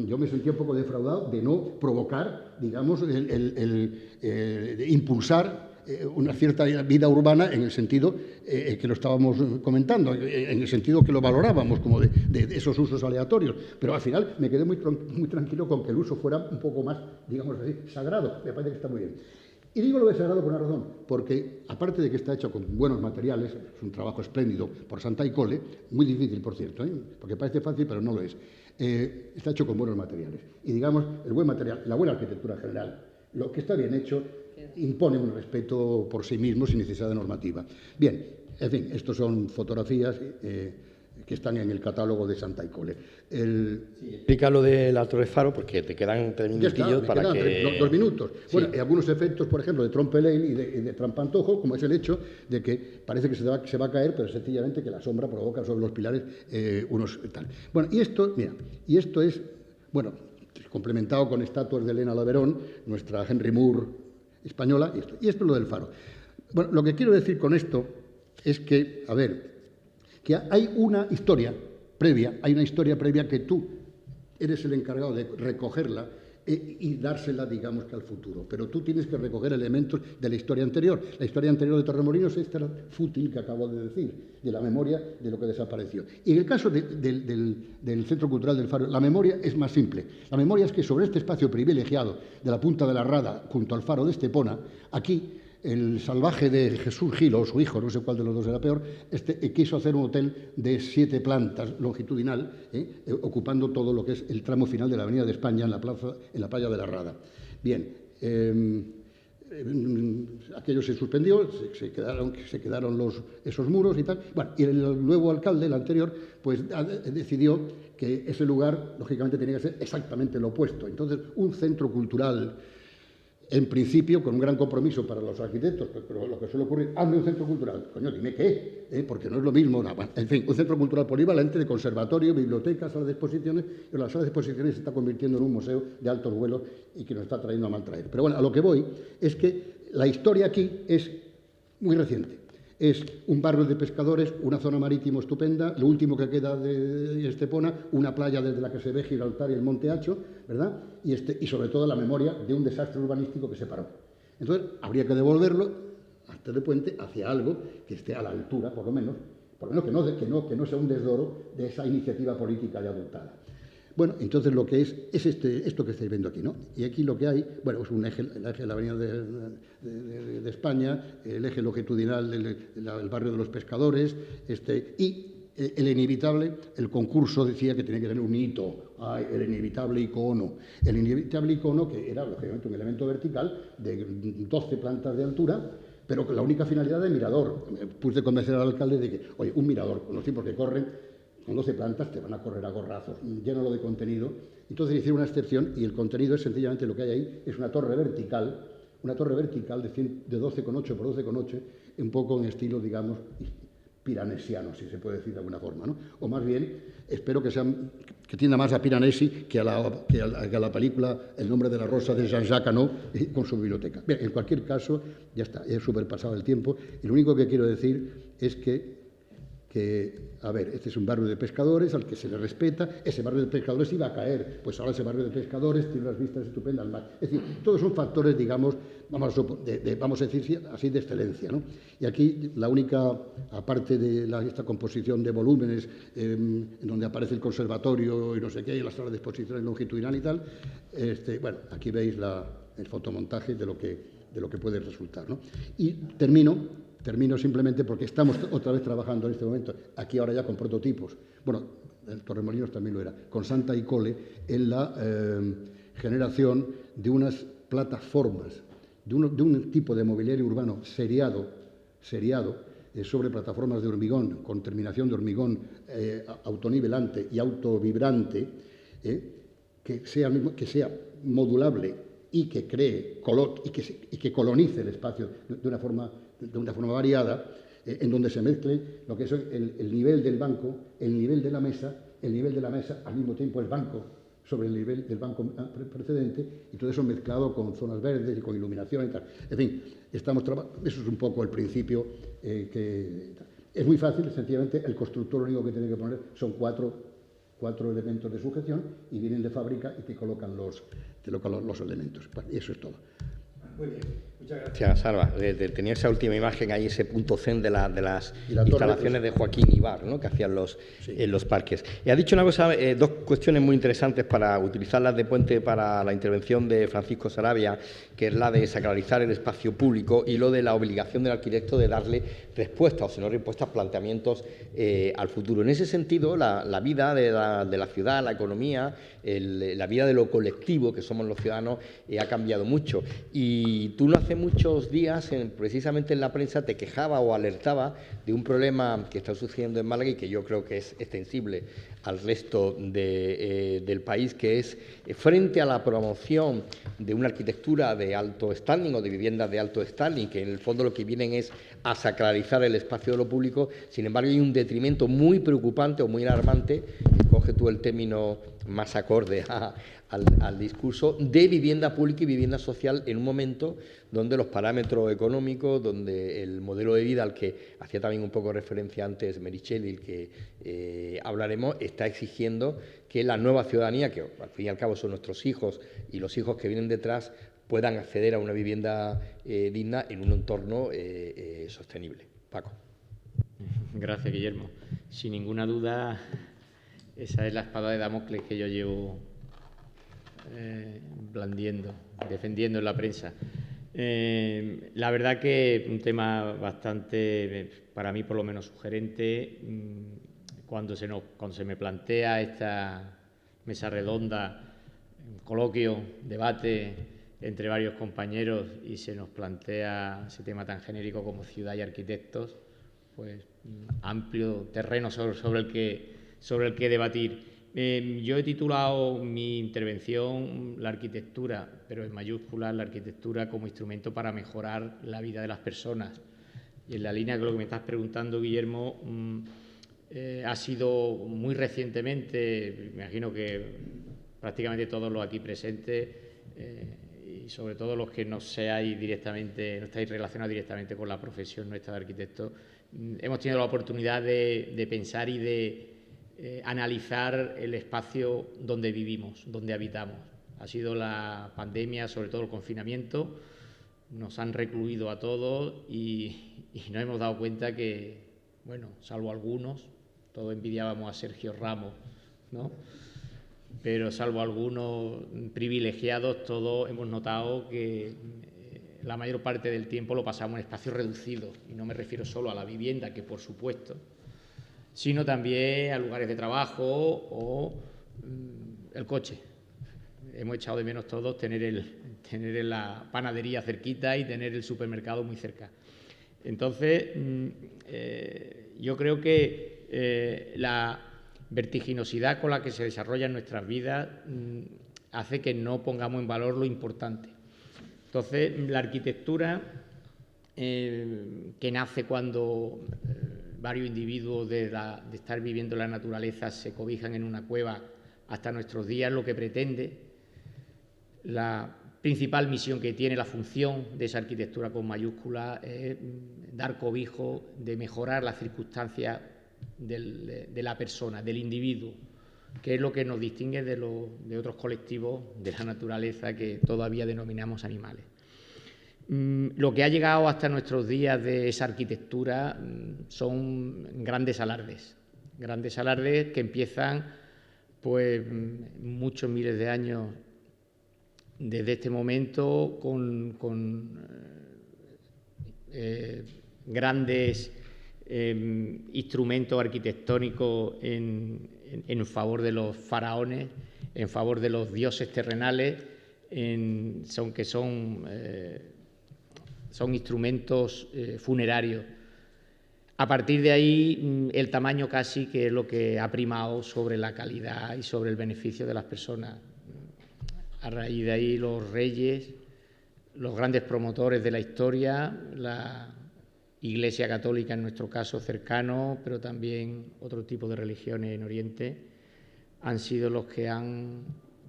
yo me sentía un poco defraudado de no provocar, digamos, de impulsar una cierta vida urbana en el sentido que lo estábamos comentando, en el sentido que lo valorábamos como de esos usos aleatorios. Pero al final me quedé muy tranquilo con que el uso fuera un poco más, digamos así, sagrado. Me parece que está muy bien. Y digo lo de sagrado por una razón, porque aparte de que está hecho con buenos materiales, es un trabajo espléndido por Santa Icole, muy difícil, por cierto, porque parece fácil, pero no lo es. Está hecho con buenos materiales. Y digamos, el buen material, la buena arquitectura general, lo que está bien hecho, impone un respeto por sí mismo sin necesidad de normativa. Bien, en fin, estos son fotografías que están en el catálogo de Santa Icole. Explica lo de la Torre Faro, porque te quedan 3 minutillos para que... 2 minutos. Sí. Bueno, hay algunos efectos, por ejemplo, de trompelel y de trampantojo, como es el hecho de que parece que se va a caer, pero sencillamente que la sombra provoca sobre los pilares unos tal. Bueno, y esto es, bueno, complementado con estatuas de Elena Laverón, nuestra Henry Moore española, y esto es lo del Faro. Bueno, lo que quiero decir con esto es que, a ver, que hay una historia previa que tú eres el encargado de recogerla y dársela, digamos, que al futuro. Pero tú tienes que recoger elementos de la historia anterior. La historia anterior de Torremolinos es esta fútil que acabo de decir, de la memoria de lo que desapareció. Y en el caso del Centro Cultural del Faro, la memoria es más simple. La memoria es que sobre este espacio privilegiado de la Punta de la Rada, junto al Faro de Estepona, aquí el salvaje de Jesús Gil, o su hijo, no sé cuál de los dos era peor, quiso hacer un hotel de 7 plantas longitudinal, ocupando todo lo que es el tramo final de la Avenida de España en la playa de la Rada. Bien, aquello se suspendió, se quedaron esos muros y tal. Bueno, y el nuevo alcalde, el anterior, pues decidió que ese lugar, lógicamente, tenía que ser exactamente lo opuesto. Entonces, un centro cultural, en principio, con un gran compromiso para los arquitectos, pero lo que suele ocurrir, hazme un centro cultural. Coño, dime qué, porque no es lo mismo. No, en fin, un centro cultural polivalente de conservatorio, biblioteca, sala de exposiciones, pero la sala de exposiciones se está convirtiendo en un museo de altos vuelos y que nos está trayendo a mal traer. Pero bueno, a lo que voy es que la historia aquí es muy reciente. Es un barrio de pescadores, una zona marítima estupenda, lo último que queda de Estepona, una playa desde la que se ve Gibraltar y el Monte Hacho, ¿verdad? Y sobre todo la memoria de un desastre urbanístico que se paró. Entonces, habría que devolverlo, antes de puente, hacia algo que esté a la altura, por lo menos que no sea un desdoro de esa iniciativa política ya adoptada. Bueno, entonces lo que es esto que estáis viendo aquí, ¿no? Y aquí lo que hay, bueno, es un eje, el eje de la Avenida de España, el eje longitudinal del barrio de los Pescadores, y el inevitable, el concurso decía que tenía que tener un hito, el inevitable icono. El inevitable icono, que era, lógicamente, un elemento vertical de 12 plantas de altura, pero con la única finalidad de mirador. Me puse a convencer al alcalde de que, oye, un mirador, con los tipos que corren, con 12 plantas te van a correr a gorrazos, llénalo de contenido. Entonces hicieron una excepción y el contenido es sencillamente lo que hay ahí, es una torre vertical de 12,8 por 12,8, un poco en estilo, digamos, piranesiano, si se puede decir de alguna forma, ¿no? O más bien, espero que tienda más a Piranesi que a la película El nombre de la rosa de Jean-Jacques Annaud con su biblioteca. Bien, en cualquier caso, ya está, he superpasado el tiempo y lo único que quiero decir es que, a ver, este es un barrio de pescadores al que se le respeta, ese barrio de pescadores iba a caer, pues ahora ese barrio de pescadores tiene unas vistas estupendas al mar. Es decir, todos son factores, digamos, vamos a decir así, de excelencia, ¿no? Y aquí la única, aparte de esta composición de volúmenes, en donde aparece el conservatorio y no sé qué, y las salas de exposiciones longitudinal y tal, bueno, aquí veis el fotomontaje de lo que puede resultar, ¿no? Y termino simplemente porque estamos otra vez trabajando en este momento, aquí ahora ya con prototipos, bueno, el Torremolinos también lo era, con Santa y Cole, en la generación de unas plataformas, de un tipo de mobiliario urbano seriado, sobre plataformas de hormigón, con terminación de hormigón autonivelante y autovibrante, que sea modulable y que cree y que colonice el espacio de una forma variada, en donde se mezcle lo que es el nivel del banco, el nivel de la mesa al mismo tiempo el banco sobre el nivel del banco precedente, y todo eso mezclado con zonas verdes y con iluminación y tal. En fin, eso es un poco el principio. Es muy fácil, sencillamente el constructor lo único que tiene que poner son cuatro elementos de sujeción y vienen de fábrica y te colocan los elementos. Y eso es todo. Muy bien, muchas gracias, Salva. Tenía esa última imagen ahí, ese punto zen de las instalaciones de Joaquín Ibar, ¿no?, que hacían en los parques. Y ha dicho una cosa, dos cuestiones muy interesantes para utilizarlas de puente para la intervención de Francisco Saravia, que es la de sacralizar el espacio público y lo de la obligación del arquitecto de darle respuestas, o si no respuestas, planteamientos al futuro. En ese sentido, la vida de la ciudad, la economía, la vida de lo colectivo que somos los ciudadanos ha cambiado mucho. Y tú no hace muchos días, precisamente en la prensa, te quejaba o alertaba de un problema que está sucediendo en Málaga y que yo creo que es extensible al resto del país, que es frente a la promoción de una arquitectura de alto standing o de viviendas de alto standing, que en el fondo lo que vienen es a sacralizar el espacio de lo público. Sin embargo, hay un detrimento muy preocupante o muy alarmante, coge tú el término más acorde al discurso, de vivienda pública y vivienda social en un momento donde los parámetros económicos, donde el modelo de vida al que hacía también un poco referencia antes Meritxell y el que hablaremos, está exigiendo que la nueva ciudadanía, que al fin y al cabo son nuestros hijos y los hijos que vienen detrás, puedan acceder a una vivienda digna en un entorno sostenible. Paco. Gracias, Guillermo. Sin ninguna duda, esa es la espada de Damocles que yo llevo blandiendo, defendiendo en la prensa. La verdad que un tema bastante, para mí por lo menos, sugerente. Cuando se me plantea esta mesa redonda, coloquio, debate entre varios compañeros y se nos plantea ese tema tan genérico como ciudad y arquitectos, pues amplio terreno sobre el que debatir. Yo he titulado mi intervención La arquitectura, pero en mayúsculas, la arquitectura como instrumento para mejorar la vida de las personas. Y en la línea de lo que me estás preguntando, Guillermo, ha sido muy recientemente, me imagino que prácticamente todos los aquí presentes, y sobre todo los que no estáis relacionados directamente con la profesión nuestra de arquitectos, hemos tenido la oportunidad de pensar y de analizar el espacio donde vivimos, donde habitamos. Ha sido la pandemia, sobre todo el confinamiento, nos han recluido a todos y nos hemos dado cuenta que, bueno, salvo algunos, todos envidiábamos a Sergio Ramos, ¿no?, pero salvo algunos privilegiados, todos hemos notado que la mayor parte del tiempo lo pasamos en espacios reducidos, y no me refiero solo a la vivienda, que por supuesto, sino también a lugares de trabajo o el coche. Hemos echado de menos todos tener la panadería cerquita y tener el supermercado muy cerca. Entonces, yo creo que la vertiginosidad con la que se desarrollan nuestras vidas hace que no pongamos en valor lo importante. Entonces, la arquitectura, que nace cuando varios individuos de estar viviendo en la naturaleza se cobijan en una cueva hasta nuestros días, lo que pretende, la principal misión que tiene, la función de esa arquitectura con mayúsculas, es dar cobijo, de mejorar las circunstancias de la persona, del individuo, que es lo que nos distingue de otros colectivos de la naturaleza que todavía denominamos animales. Lo que ha llegado hasta nuestros días de esa arquitectura son grandes alardes que empiezan pues muchos miles de años desde este momento con grandes instrumentos arquitectónicos en favor de los faraones, en favor de los dioses terrenales, son instrumentos funerarios. A partir de ahí, el tamaño casi que es lo que ha primado sobre la calidad y sobre el beneficio de las personas. A raíz de ahí, los reyes, los grandes promotores de la historia, la Iglesia Católica en nuestro caso cercano, pero también otro tipo de religiones en Oriente, han sido los que han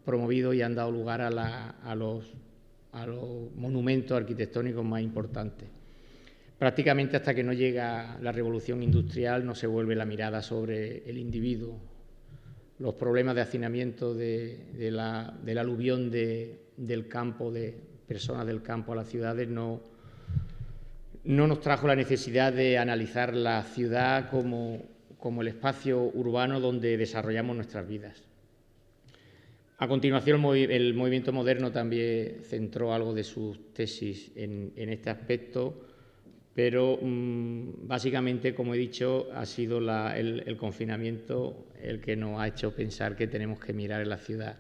promovido y han dado lugar a los monumentos arquitectónicos más importantes. Prácticamente hasta que no llega la revolución industrial no se vuelve la mirada sobre el individuo. Los problemas de hacinamiento del aluvión del campo, de personas del campo a las ciudades, no nos trajo la necesidad de analizar la ciudad como el espacio urbano donde desarrollamos nuestras vidas. A continuación, el movimiento moderno también centró algo de sus tesis en este aspecto, pero básicamente, como he dicho, ha sido el confinamiento el que nos ha hecho pensar que tenemos que mirar en la ciudad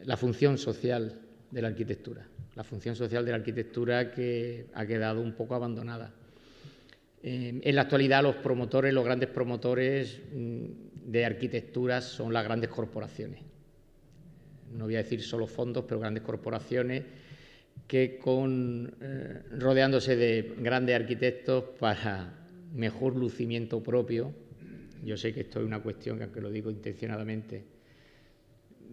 la función social de la arquitectura, que ha quedado un poco abandonada. En la actualidad, los grandes promotores de arquitectura son las grandes corporaciones. No voy a decir solo fondos, pero grandes corporaciones que rodeándose de grandes arquitectos para mejor lucimiento propio. Yo sé que esto es una cuestión que, aunque lo digo intencionadamente,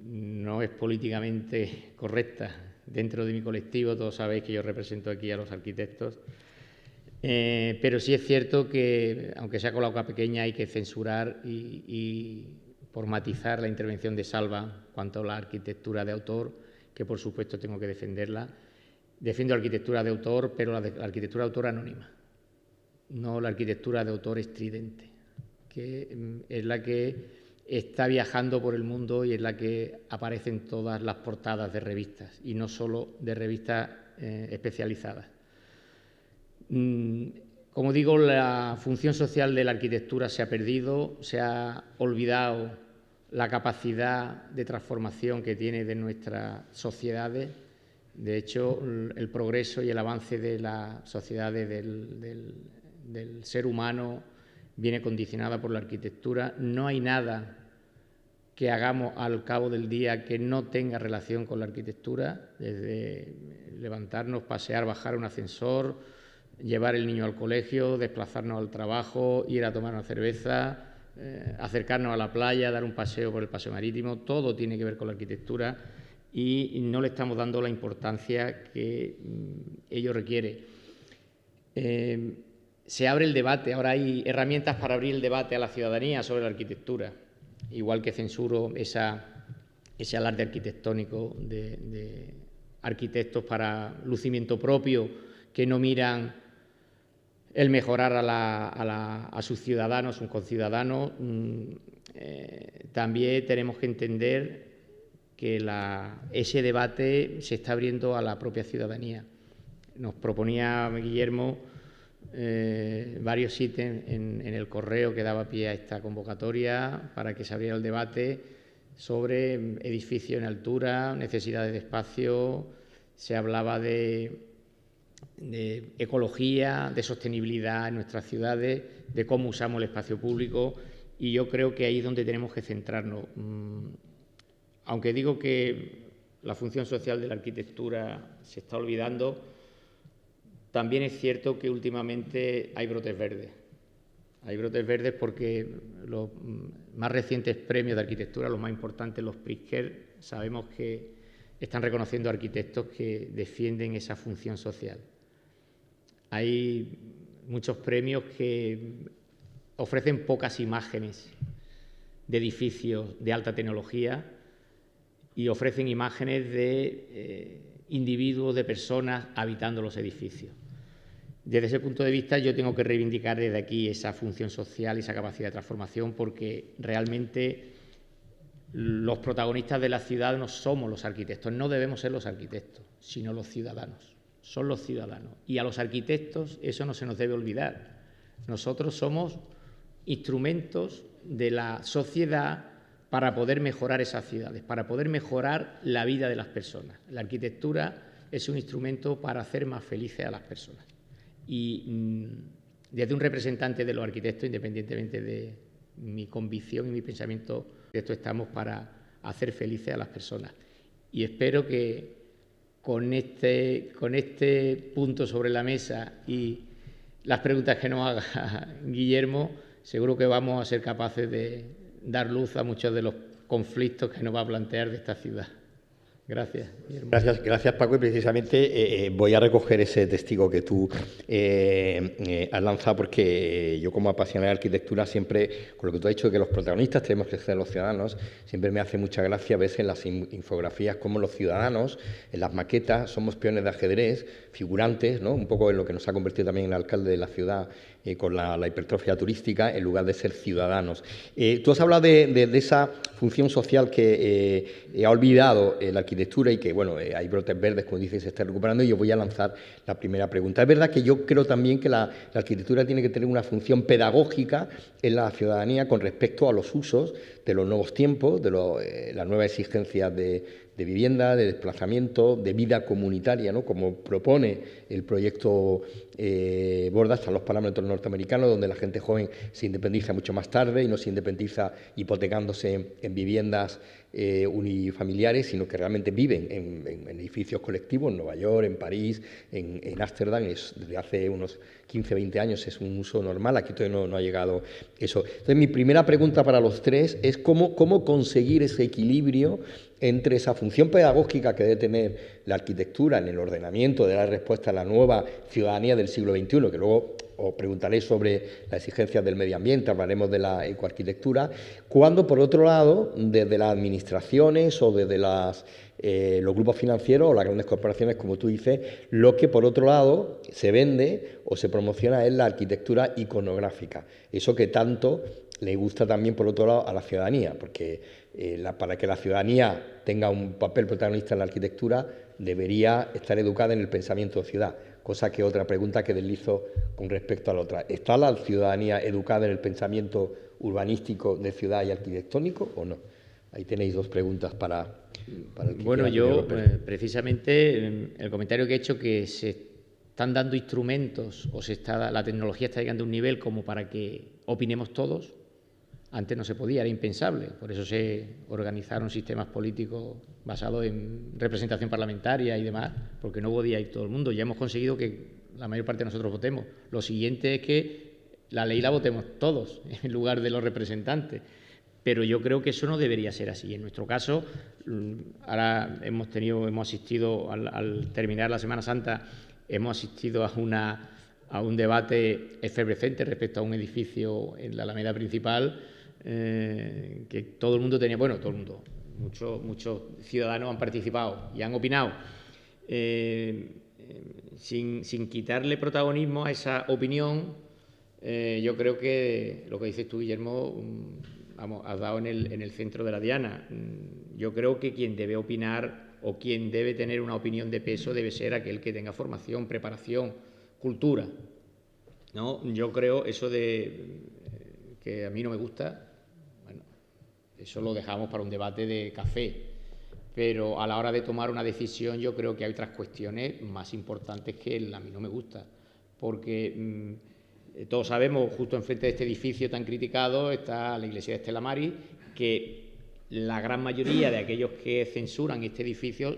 no es políticamente correcta. Dentro de mi colectivo, todos sabéis que yo represento aquí a los arquitectos, pero sí es cierto que, aunque sea con la boca pequeña, hay que censurar y por matizar la intervención de Salva cuanto a la arquitectura de autor, que por supuesto tengo que defenderla. Defiendo la arquitectura de autor, pero la arquitectura de autor anónima, no la arquitectura de autor estridente, que es la que está viajando por el mundo y es la que aparece en todas las portadas de revistas, y no solo de revistas especializadas. Como digo, la función social de la arquitectura se ha perdido, se ha olvidado la capacidad de transformación que tiene de nuestras sociedades. De hecho, el progreso y el avance de las sociedades del ser humano viene condicionada por la arquitectura. No hay nada que hagamos al cabo del día que no tenga relación con la arquitectura, desde levantarnos, pasear, bajar un ascensor, llevar el niño al colegio, desplazarnos al trabajo, ir a tomar una cerveza, acercarnos a la playa, dar un paseo por el paseo marítimo. Todo tiene que ver con la arquitectura y no le estamos dando la importancia que ello requiere. Se abre el debate, ahora hay herramientas para abrir el debate a la ciudadanía sobre la arquitectura, igual que censuro ese alarde arquitectónico de arquitectos para lucimiento propio que no miran el mejorar a sus ciudadanos, sus conciudadanos. también tenemos que entender que ese debate se está abriendo a la propia ciudadanía. Nos proponía Guillermo varios ítems en el correo que daba pie a esta convocatoria para que se abriera el debate sobre edificios en altura, necesidades de espacio. Se hablaba de ecología, de sostenibilidad en nuestras ciudades, de cómo usamos el espacio público, y yo creo que ahí es donde tenemos que centrarnos. Aunque digo que la función social de la arquitectura se está olvidando, también es cierto que últimamente hay brotes verdes. Hay brotes verdes porque los más recientes premios de arquitectura, los más importantes, los Pritzker, sabemos que están reconociendo arquitectos que defienden esa función social. Hay muchos premios que ofrecen pocas imágenes de edificios de alta tecnología y ofrecen imágenes de individuos, de personas habitando los edificios. Desde ese punto de vista yo tengo que reivindicar desde aquí esa función social y esa capacidad de transformación, porque realmente los protagonistas de la ciudad no somos los arquitectos, no debemos ser los arquitectos, sino los ciudadanos. Son los ciudadanos. Y a los arquitectos eso no se nos debe olvidar. Nosotros somos instrumentos de la sociedad para poder mejorar esas ciudades, para poder mejorar la vida de las personas. La arquitectura es un instrumento para hacer más felices a las personas. Y desde un representante de los arquitectos, independientemente de mi convicción y mi pensamiento, esto estamos para hacer felices a las personas. Y espero que con este punto sobre la mesa y las preguntas que nos haga Guillermo, seguro que vamos a ser capaces de dar luz a muchos de los conflictos que nos va a plantear de esta ciudad. Gracias, Guillermo. Gracias, Paco, y precisamente voy a recoger ese testigo que tú has lanzado, porque yo, como apasionado de arquitectura, siempre, con lo que tú has dicho, que los protagonistas tenemos que ser los ciudadanos, siempre me hace mucha gracia a veces en las infografías como los ciudadanos, en las maquetas, somos peones de ajedrez, figurantes, ¿no? Un poco en lo que nos ha convertido también en alcalde de la ciudad, con la hipertrofia turística, en lugar de ser ciudadanos. Tú has hablado de esa función social que ha olvidado la arquitectura y que, bueno, hay brotes verdes, como dices, se está recuperando, y yo voy a lanzar la primera pregunta. Es verdad que yo creo también que la arquitectura tiene que tener una función pedagógica en la ciudadanía con respecto a los usos de los nuevos tiempos, de las nuevas exigencias de vivienda, de desplazamiento, de vida comunitaria, ¿no? Como propone el proyecto Borda, están los parámetros norteamericanos, donde la gente joven se independiza mucho más tarde y no se independiza hipotecándose en viviendas unifamiliares, sino que realmente viven en edificios colectivos, en Nueva York, en París, en Ámsterdam. Desde hace unos 15, 20 años es un uso normal, aquí todavía no ha llegado eso. Entonces, mi primera pregunta para los tres es cómo conseguir ese equilibrio entre esa función pedagógica que debe tener la arquitectura en el ordenamiento de la respuesta a la nueva ciudadanía del siglo XXI, que luego os preguntaré sobre las exigencias del medio ambiente, hablaremos de la ecoarquitectura, cuando, por otro lado, desde las administraciones o desde los grupos financieros o las grandes corporaciones, como tú dices, lo que, por otro lado, se vende o se promociona es la arquitectura iconográfica, eso que tanto le gusta también, por otro lado, a la ciudadanía, porque para que la ciudadanía tenga un papel protagonista en la arquitectura, debería estar educada en el pensamiento de ciudad, cosa que otra pregunta que deslizo con respecto a la otra. ¿Está la ciudadanía educada en el pensamiento urbanístico de ciudad y arquitectónico o no? Ahí tenéis dos preguntas para el que Bueno, yo precisamente el comentario que he hecho, que se están dando instrumentos o la tecnología está llegando a un nivel como para que opinemos todos. Antes no se podía, era impensable. Por eso se organizaron sistemas políticos basados en representación parlamentaria y demás, porque no podía ir todo el mundo. Ya hemos conseguido que la mayor parte de nosotros votemos. Lo siguiente es que la ley la votemos todos en lugar de los representantes. Pero yo creo que eso no debería ser así. En nuestro caso, ahora hemos asistido, al terminar la Semana Santa, hemos asistido a un debate efervescente respecto a un edificio en la Alameda principal, que todo el mundo tenía, bueno, todo el mundo, muchos ciudadanos han participado y han opinado, sin quitarle protagonismo a esa opinión. Yo creo que lo que dices tú, Guillermo, vamos, has dado en el centro de la diana. Yo creo que quien debe opinar o quien debe tener una opinión de peso debe ser aquel que tenga formación, preparación, cultura, ¿no? Yo creo eso de que a mí no me gusta, bueno, eso lo dejamos para un debate de café, pero a la hora de tomar una decisión yo creo que hay otras cuestiones más importantes que el a mí no me gusta, porque todos sabemos, justo enfrente de este edificio tan criticado está la iglesia de Estela Maris, que la gran mayoría de aquellos que censuran este edificio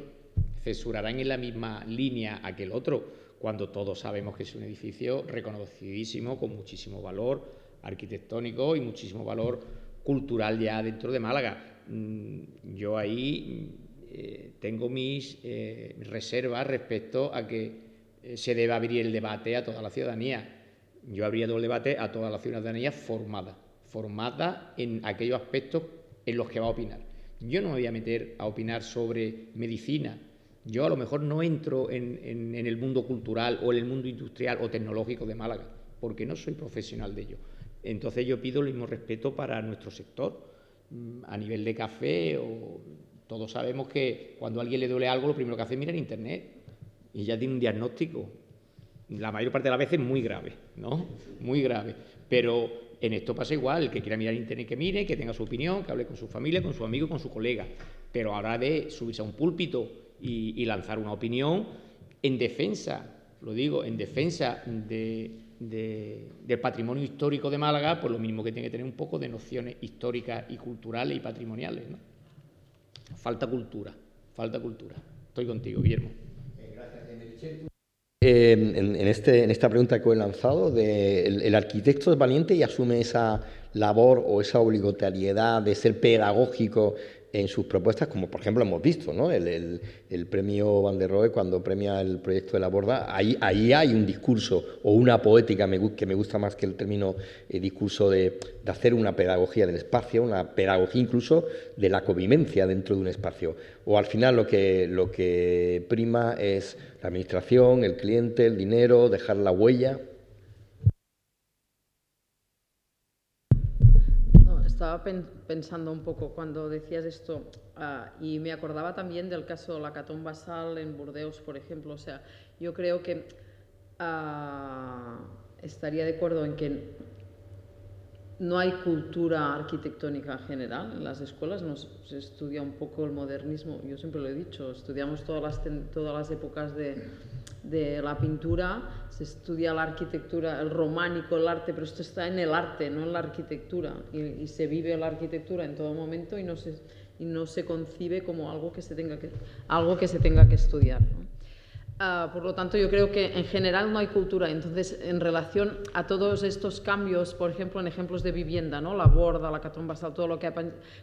censurarán en la misma línea aquel otro, cuando todos sabemos que es un edificio reconocidísimo, con muchísimo valor arquitectónico y muchísimo valor cultural ya dentro de Málaga. Yo ahí tengo mis reservas respecto a que se deba abrir el debate a toda la ciudadanía. Yo habría dado el debate a toda la ciudadanía formada en aquellos aspectos en los que va a opinar. Yo no me voy a meter a opinar sobre medicina. Yo a lo mejor no entro en el mundo cultural o en el mundo industrial o tecnológico de Málaga, porque no soy profesional de ello. Entonces yo pido el mismo respeto para nuestro sector. A nivel de café, todos sabemos que cuando a alguien le duele algo, lo primero que hace es mirar en Internet y ya tiene un diagnóstico. La mayor parte de las veces muy grave, ¿no? Muy grave. Pero en esto pasa igual, el que quiera mirar Internet que mire, que tenga su opinión, que hable con su familia, con su amigo, con su colega. Pero ahora de subirse a un púlpito y lanzar una opinión en defensa, lo digo, en defensa del patrimonio histórico de Málaga, pues lo mismo que tiene que tener un poco de nociones históricas y culturales y patrimoniales, ¿no? Falta cultura, falta cultura. Estoy contigo, Guillermo. Gracias, en esta pregunta que he lanzado, el arquitecto es valiente y asume esa labor o esa obligatoriedad de ser pedagógico en sus propuestas, como por ejemplo hemos visto, ¿no? El premio Van der Rohe, cuando premia el proyecto de la Borda, ahí hay un discurso o una poética que me gusta más que el término discurso de hacer una pedagogía del espacio, una pedagogía incluso de la convivencia dentro de un espacio. O al final lo que prima es la administración, el cliente, el dinero, dejar la huella. Estaba pensando un poco cuando decías esto y me acordaba también del caso de la Catón Basal en Burdeos, por ejemplo. O sea, yo creo que estaría de acuerdo en que no hay cultura arquitectónica general en las escuelas, no se estudia un poco el modernismo. Yo siempre lo he dicho, estudiamos todas las épocas de la pintura, se estudia la arquitectura, el románico, el arte, pero esto está en el arte, no en la arquitectura, y se vive la arquitectura en todo momento y no se concibe como algo que se tenga que estudiar, ¿no? Por lo tanto, yo creo que en general no hay cultura. Entonces, en relación a todos estos cambios, por ejemplo, en ejemplos de vivienda, ¿no? La Borda, la Catón Basal, todo lo que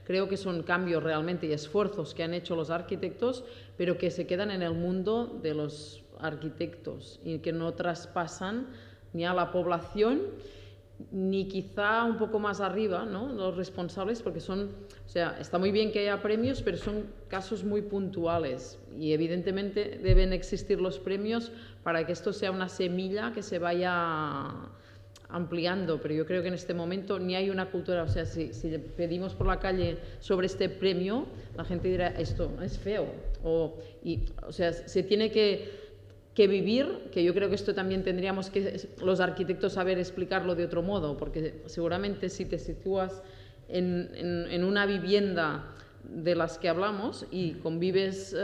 creo que son cambios realmente y esfuerzos que han hecho los arquitectos, pero que se quedan en el mundo de los arquitectos y que no traspasan ni a la población ni quizá un poco más arriba, ¿no? Los responsables, porque está muy bien que haya premios, pero son casos muy puntuales y evidentemente deben existir los premios para que esto sea una semilla que se vaya ampliando, pero yo creo que en este momento ni hay una cultura. O sea, si pedimos por la calle sobre este premio, la gente dirá, esto es feo, o sea, se tiene que vivir, que yo creo que esto también tendríamos que los arquitectos saber explicarlo de otro modo, porque seguramente si te sitúas en una vivienda de las que hablamos y convives,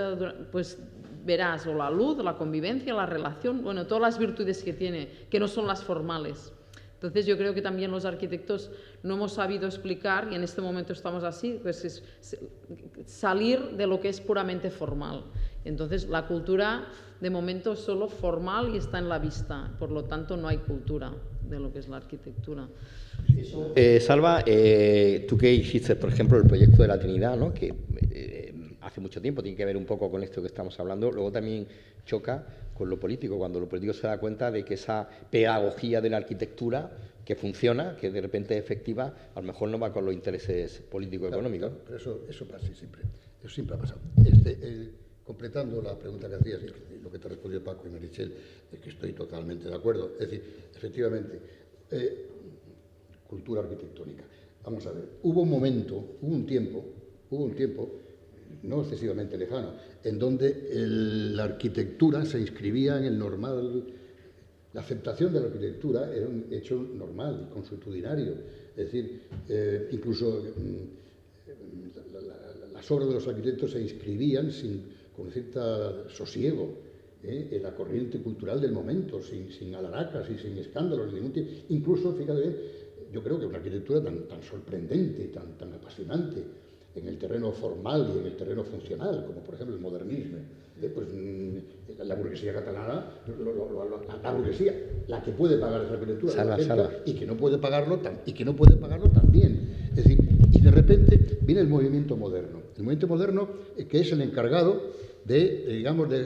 pues verás o la luz, la convivencia, la relación, bueno, todas las virtudes que tiene, que no son las formales. Entonces yo creo que también los arquitectos no hemos sabido explicar, y en este momento estamos así, pues es salir de lo que es puramente formal. Entonces la cultura de momento es solo formal y está en la vista, por lo tanto no hay cultura de lo que es la arquitectura. Salva, tú que hiciste, por ejemplo, el proyecto de la Trinidad, ¿no? Que hace mucho tiempo tiene que ver un poco con esto que estamos hablando, luego también choca con lo político, cuando lo político se da cuenta de que esa pedagogía de la arquitectura que funciona, que de repente es efectiva, a lo mejor no va con los intereses político-económicos. Claro, pero eso pasa siempre, eso siempre ha pasado. Completando la pregunta que hacías, y lo que te respondió Paco y Meritxell, es que estoy totalmente de acuerdo. Es decir, efectivamente, cultura arquitectónica. Vamos a ver, hubo un tiempo, no excesivamente lejano, en donde la arquitectura se inscribía en el normal. La aceptación de la arquitectura era un hecho normal, consuetudinario. Es decir, incluso las obras de los arquitectos se inscribían con cierto sosiego en la corriente cultural del momento, sin alaracas y sin escándalos. Incluso, fíjate bien, yo creo que una arquitectura tan sorprendente, tan apasionante en el terreno formal y en el terreno funcional, como por ejemplo el modernismo, pues la burguesía catalana, la burguesía, la que puede pagar esa arquitectura, y que no puede pagarlo también. Es decir, y de repente viene el movimiento moderno. El movimiento moderno, que es el encargado de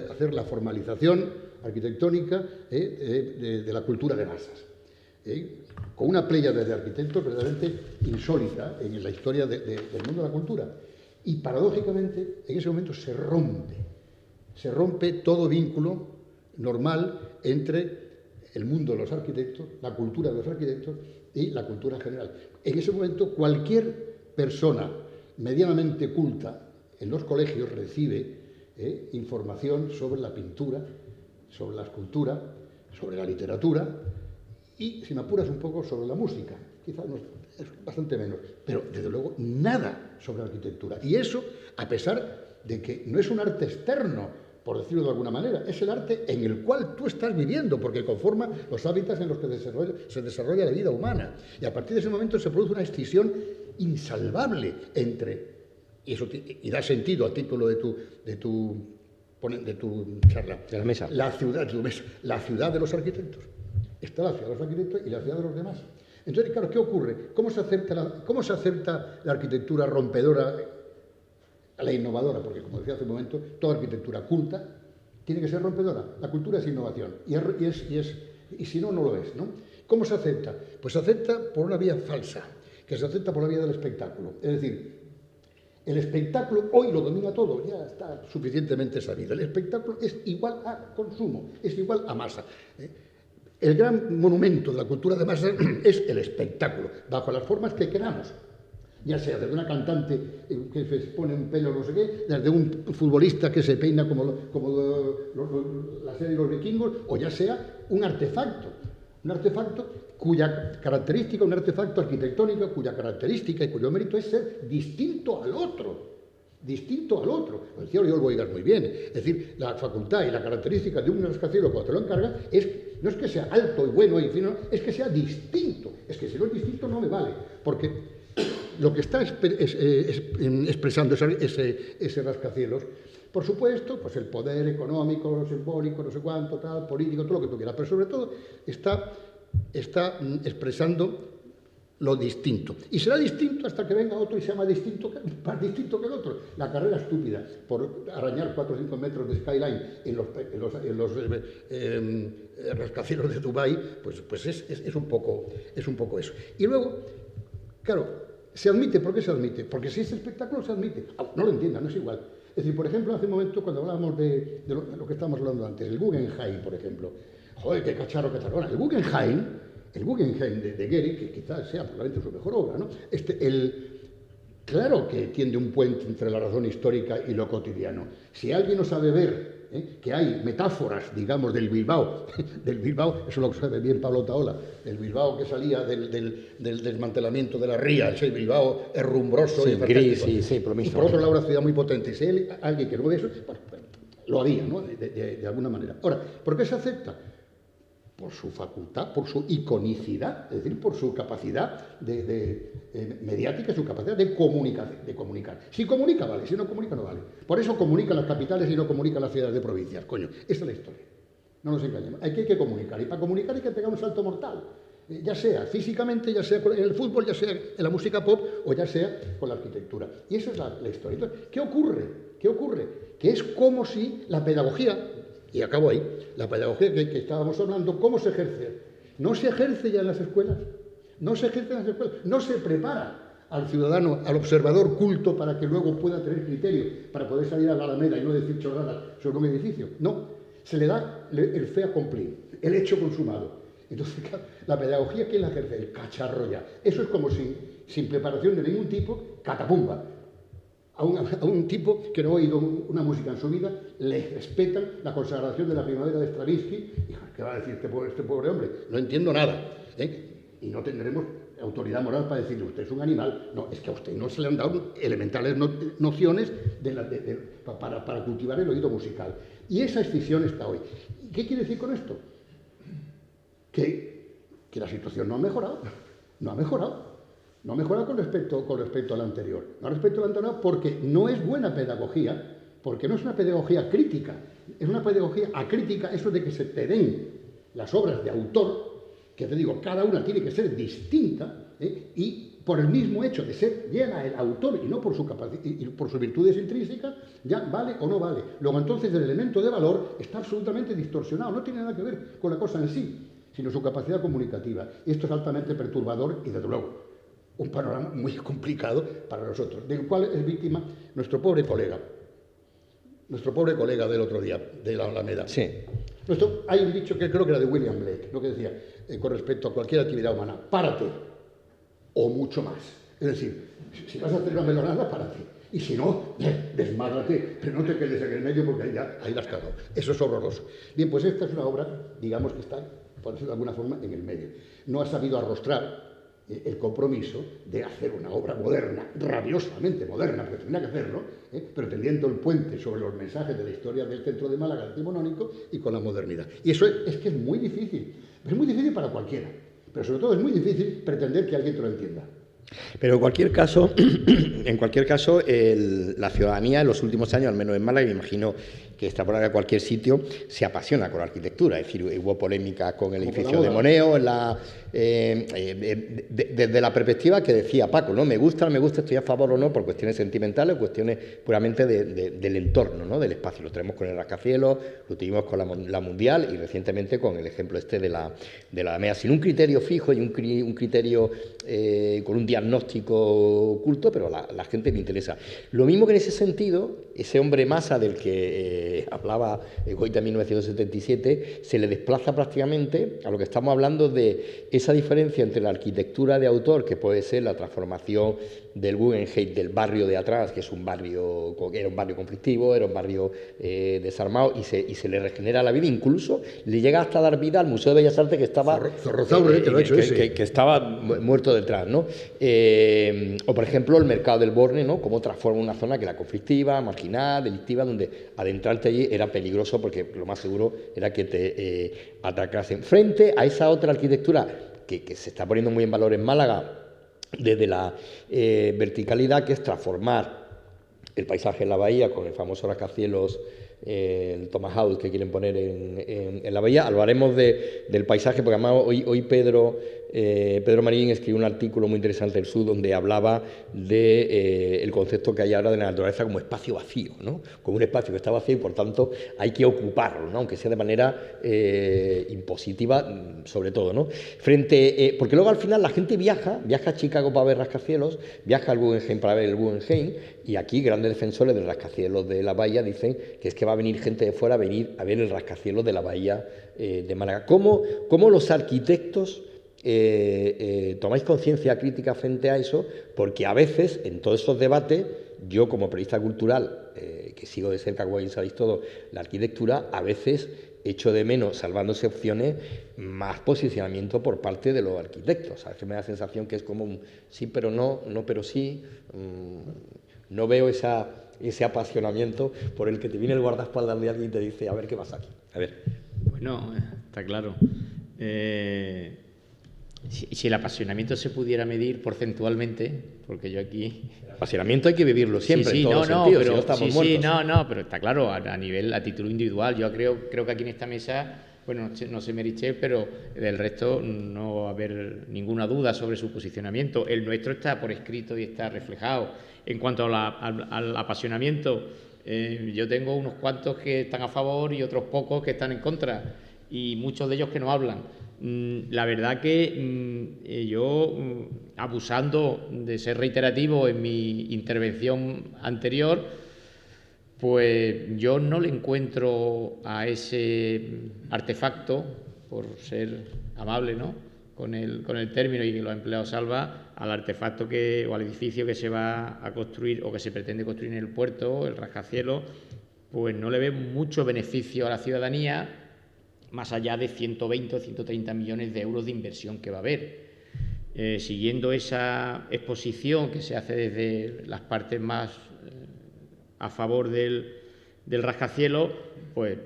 hacer la formalización arquitectónica de la cultura de masas. Con una pléyade de arquitectos verdaderamente insólita en la historia del mundo de la cultura. Y paradójicamente, en ese momento se rompe todo vínculo normal entre el mundo de los arquitectos, la cultura de los arquitectos y la cultura general. En ese momento, cualquier persona medianamente culta en los colegios recibe información sobre la pintura, sobre la escultura, sobre la literatura, y, si me apuras un poco, sobre la música. Quizás es bastante menos, pero desde luego nada sobre arquitectura. Y eso, a pesar de que no es un arte externo, por decirlo de alguna manera, es el arte en el cual tú estás viviendo, porque conforma los hábitats en los que se desarrolla la vida humana. Y a partir de ese momento se produce una escisión insalvable entre, y da sentido al título de tu charla, de la mesa, la ciudad de los arquitectos. Está la ciudad de los arquitectos y la ciudad de los demás. Entonces, claro, ¿qué ocurre? ¿Cómo se acepta la arquitectura rompedora a la innovadora? Porque, como decía hace un momento, toda arquitectura culta tiene que ser rompedora. La cultura es innovación y si no, no lo es, ¿no? ¿Cómo se acepta? Pues se acepta por una vía falsa, que se acepta por la vía del espectáculo. Es decir, el espectáculo hoy lo domina todo, ya está suficientemente sabido. El espectáculo es igual a consumo, es igual a masa. El gran monumento de la cultura de masa es el espectáculo, bajo las formas que queramos, ya sea desde una cantante que se pone un pelo no sé qué, desde un futbolista que se peina como la serie de los vikingos, o ya sea un artefacto cuya característica, un artefacto arquitectónico cuya característica y cuyo mérito es ser distinto al otro. El cielo yo lo voy a oír muy bien. Es decir, la facultad y la característica de un rascacielos cuando te lo encarga no es que sea alto y bueno y fino, es que sea distinto. Es que si no es distinto no me vale, porque lo que está expresando ese rascacielos, por supuesto, pues el poder económico, simbólico, no sé cuánto, tal, político, todo lo que tú quieras, pero sobre todo está expresando lo distinto. Y será distinto hasta que venga otro y sea más distinto que el otro. La carrera estúpida por arañar 4 o 5 metros de skyline en los rascacielos de Dubái, pues es un poco eso. Y luego, claro, se admite. ¿Por qué se admite? Porque si es espectáculo se admite. No lo entiendan, no es igual. Es decir, por ejemplo, hace un momento cuando hablábamos de lo que estábamos hablando antes, el Guggenheim, por ejemplo. Joder, qué cacharro. El Guggenheim de Gehry, que quizás sea probablemente su mejor obra, ¿no? Claro que tiende un puente entre la razón histórica y lo cotidiano. Si alguien no sabe ver que hay metáforas, digamos, del Bilbao, eso lo sabe bien Pablo Otaola, el Bilbao que salía del desmantelamiento de la ría, ese Bilbao herrumbroso y gris, y por otro lado una ciudad muy potente. Si hay alguien que no ve eso, pues, lo haría, ¿no? De alguna manera. Ahora, ¿por qué se acepta? Por su facultad, por su iconicidad, es decir, por su capacidad mediática, su capacidad de comunicar. Si comunica, vale, si no comunica, no vale. Por eso comunica las capitales y no comunica las ciudades de provincias, coño. Esa es la historia. No nos engañemos. Hay que comunicar. Y para comunicar hay que pegar un salto mortal. Ya sea físicamente, ya sea en el fútbol, ya sea en la música pop o ya sea con la arquitectura. Y esa es la historia. Entonces, ¿qué ocurre? Que es como si la pedagogía... Y acabo ahí. La pedagogía que estábamos hablando, ¿cómo se ejerce? No se ejerce ya en las escuelas. No se prepara al ciudadano, al observador culto para que luego pueda tener criterio, para poder salir a la Alameda y no decir chorradas sobre un edificio. No. Se le da el fait accompli, el hecho consumado. Entonces, claro, la pedagogía, ¿quién la ejerce? El cacharro ya. Eso es como si sin preparación de ningún tipo, catapumba. A un tipo que no ha oído una música en su vida, le respetan la consagración de la primavera de Stravinsky. Y, ¿qué va a decir este pobre hombre? No entiendo nada. Y no tendremos autoridad moral para decirle, usted es un animal. No, es que a usted no se le han dado elementales nociones para cultivar el oído musical. Y esa escisión está hoy. ¿Qué quiere decir con esto? Que la situación no ha mejorado. No ha mejorado. No ha mejorado con respecto a la anterior. No respecto a la anterior porque no es buena pedagogía, porque no es una pedagogía crítica, es una pedagogía acrítica, eso de que se te den las obras de autor, que te digo, cada una tiene que ser distinta, y por el mismo hecho de ser llena el autor y no por su capacidad y por sus virtudes intrínsecas, ya vale o no vale. Luego entonces el elemento de valor está absolutamente distorsionado, no tiene nada que ver con la cosa en sí, sino su capacidad comunicativa. Y esto es altamente perturbador y, desde luego, un panorama muy complicado para nosotros, del cual es víctima nuestro pobre colega del otro día, de la Alameda. Sí. Hay un dicho que creo que era de William Blake, lo que decía, con respecto a cualquier actividad humana, párate, o mucho más. Es decir, si vas a hacer una melonada, párate. Y si no, desmádrate, pero no te quedes en el medio porque ahí la has cagado. Eso es horroroso. Bien, pues esta es una obra, digamos que está, por decirlo de alguna forma, en el medio. No ha sabido arrostrar el compromiso de hacer una obra moderna, rabiosamente moderna, porque tendría que hacerlo, pero tendiendo el puente sobre los mensajes de la historia del centro de Málaga decimonónico y con la modernidad. Y eso es que es muy difícil para cualquiera, pero sobre todo es muy difícil pretender que alguien te lo entienda. Pero en cualquier caso, la ciudadanía en los últimos años, al menos en Málaga, y me imagino que extrapolar a cualquier sitio, se apasiona con la arquitectura. Es decir, hubo polémica con el edificio de Moneo, desde la perspectiva que decía Paco, ¿no? Me gusta, estoy a favor o no, por cuestiones sentimentales o cuestiones puramente del entorno, ¿no? Del espacio. Lo tenemos con el rascacielos, lo tuvimos con la Mundial y recientemente con el ejemplo de la Alameda, sin un criterio fijo y un criterio con un diagnóstico oculto, pero a la gente le interesa. Lo mismo que en ese sentido, ese hombre masa del que hablaba Goita en 1977, se le desplaza prácticamente a lo que estamos hablando de esa diferencia entre la arquitectura de autor, que puede ser la transformación del Guggenheim del barrio de atrás, que es era un barrio conflictivo, era un barrio desarmado, y se le regenera la vida, incluso le llega hasta dar vida al Museo de Bellas Artes, que estaba que estaba muerto detrás, ¿no? O por ejemplo el mercado del Borne, ¿no? Cómo transforma una zona que era conflictiva, marginal, delictiva, donde adentrarte allí era peligroso porque lo más seguro era que te atracasen. Frente a esa otra arquitectura que se está poniendo muy en valor en Málaga desde la verticalidad, que es transformar el paisaje en la bahía con el famoso rascacielos, el Tomahawk que quieren poner en la bahía. Hablaremos del paisaje porque además hoy Pedro Marín escribió un artículo muy interesante del Sur donde hablaba el concepto que hay ahora de la naturaleza como espacio vacío, ¿no? Como un espacio que está vacío y por tanto hay que ocuparlo, ¿no? Aunque sea de manera impositiva, sobre todo, ¿no? Porque luego al final la gente viaja a Chicago para ver rascacielos, viaja al Guggenheim para ver el Guggenheim, y aquí grandes defensores del rascacielos de la bahía dicen que es que va a venir gente de fuera a venir a ver el rascacielos de la bahía de Málaga. ¿Cómo los arquitectos tomáis conciencia crítica frente a eso? Porque a veces, en todos esos debates, yo como periodista cultural, que sigo de cerca, como bien sabéis todos, la arquitectura, a veces echo de menos, salvando excepciones, más posicionamiento por parte de los arquitectos. A veces me da la sensación que es como un sí pero no, no pero sí. No veo ese apasionamiento por el que te viene el guardaespaldas de alguien y te dice, a ver qué pasa aquí. A ver. Bueno, está claro. Si el apasionamiento se pudiera medir porcentualmente, porque yo aquí... El apasionamiento hay que vivirlo siempre, sí, en todos los sentidos, pero, si no estamos muertos. Pero está claro, a título individual. Yo creo que aquí en esta mesa, bueno, no sé Meritxell, pero del resto no va a haber ninguna duda sobre su posicionamiento. El nuestro está por escrito y está reflejado. En cuanto al apasionamiento, yo tengo unos cuantos que están a favor y otros pocos que están en contra, y muchos de ellos que no hablan. La verdad que yo, abusando de ser reiterativo en mi intervención anterior, pues yo no le encuentro a ese artefacto, por ser amable, ¿no?, con el término y que lo ha empleado Salva, al artefacto o al edificio que se va a construir o que se pretende construir en el puerto, el rascacielos, pues no le ve mucho beneficio a la ciudadanía, más allá de 120 o 130 millones de euros de inversión que va a haber. Siguiendo esa exposición que se hace desde las partes más a favor del rascacielos, pues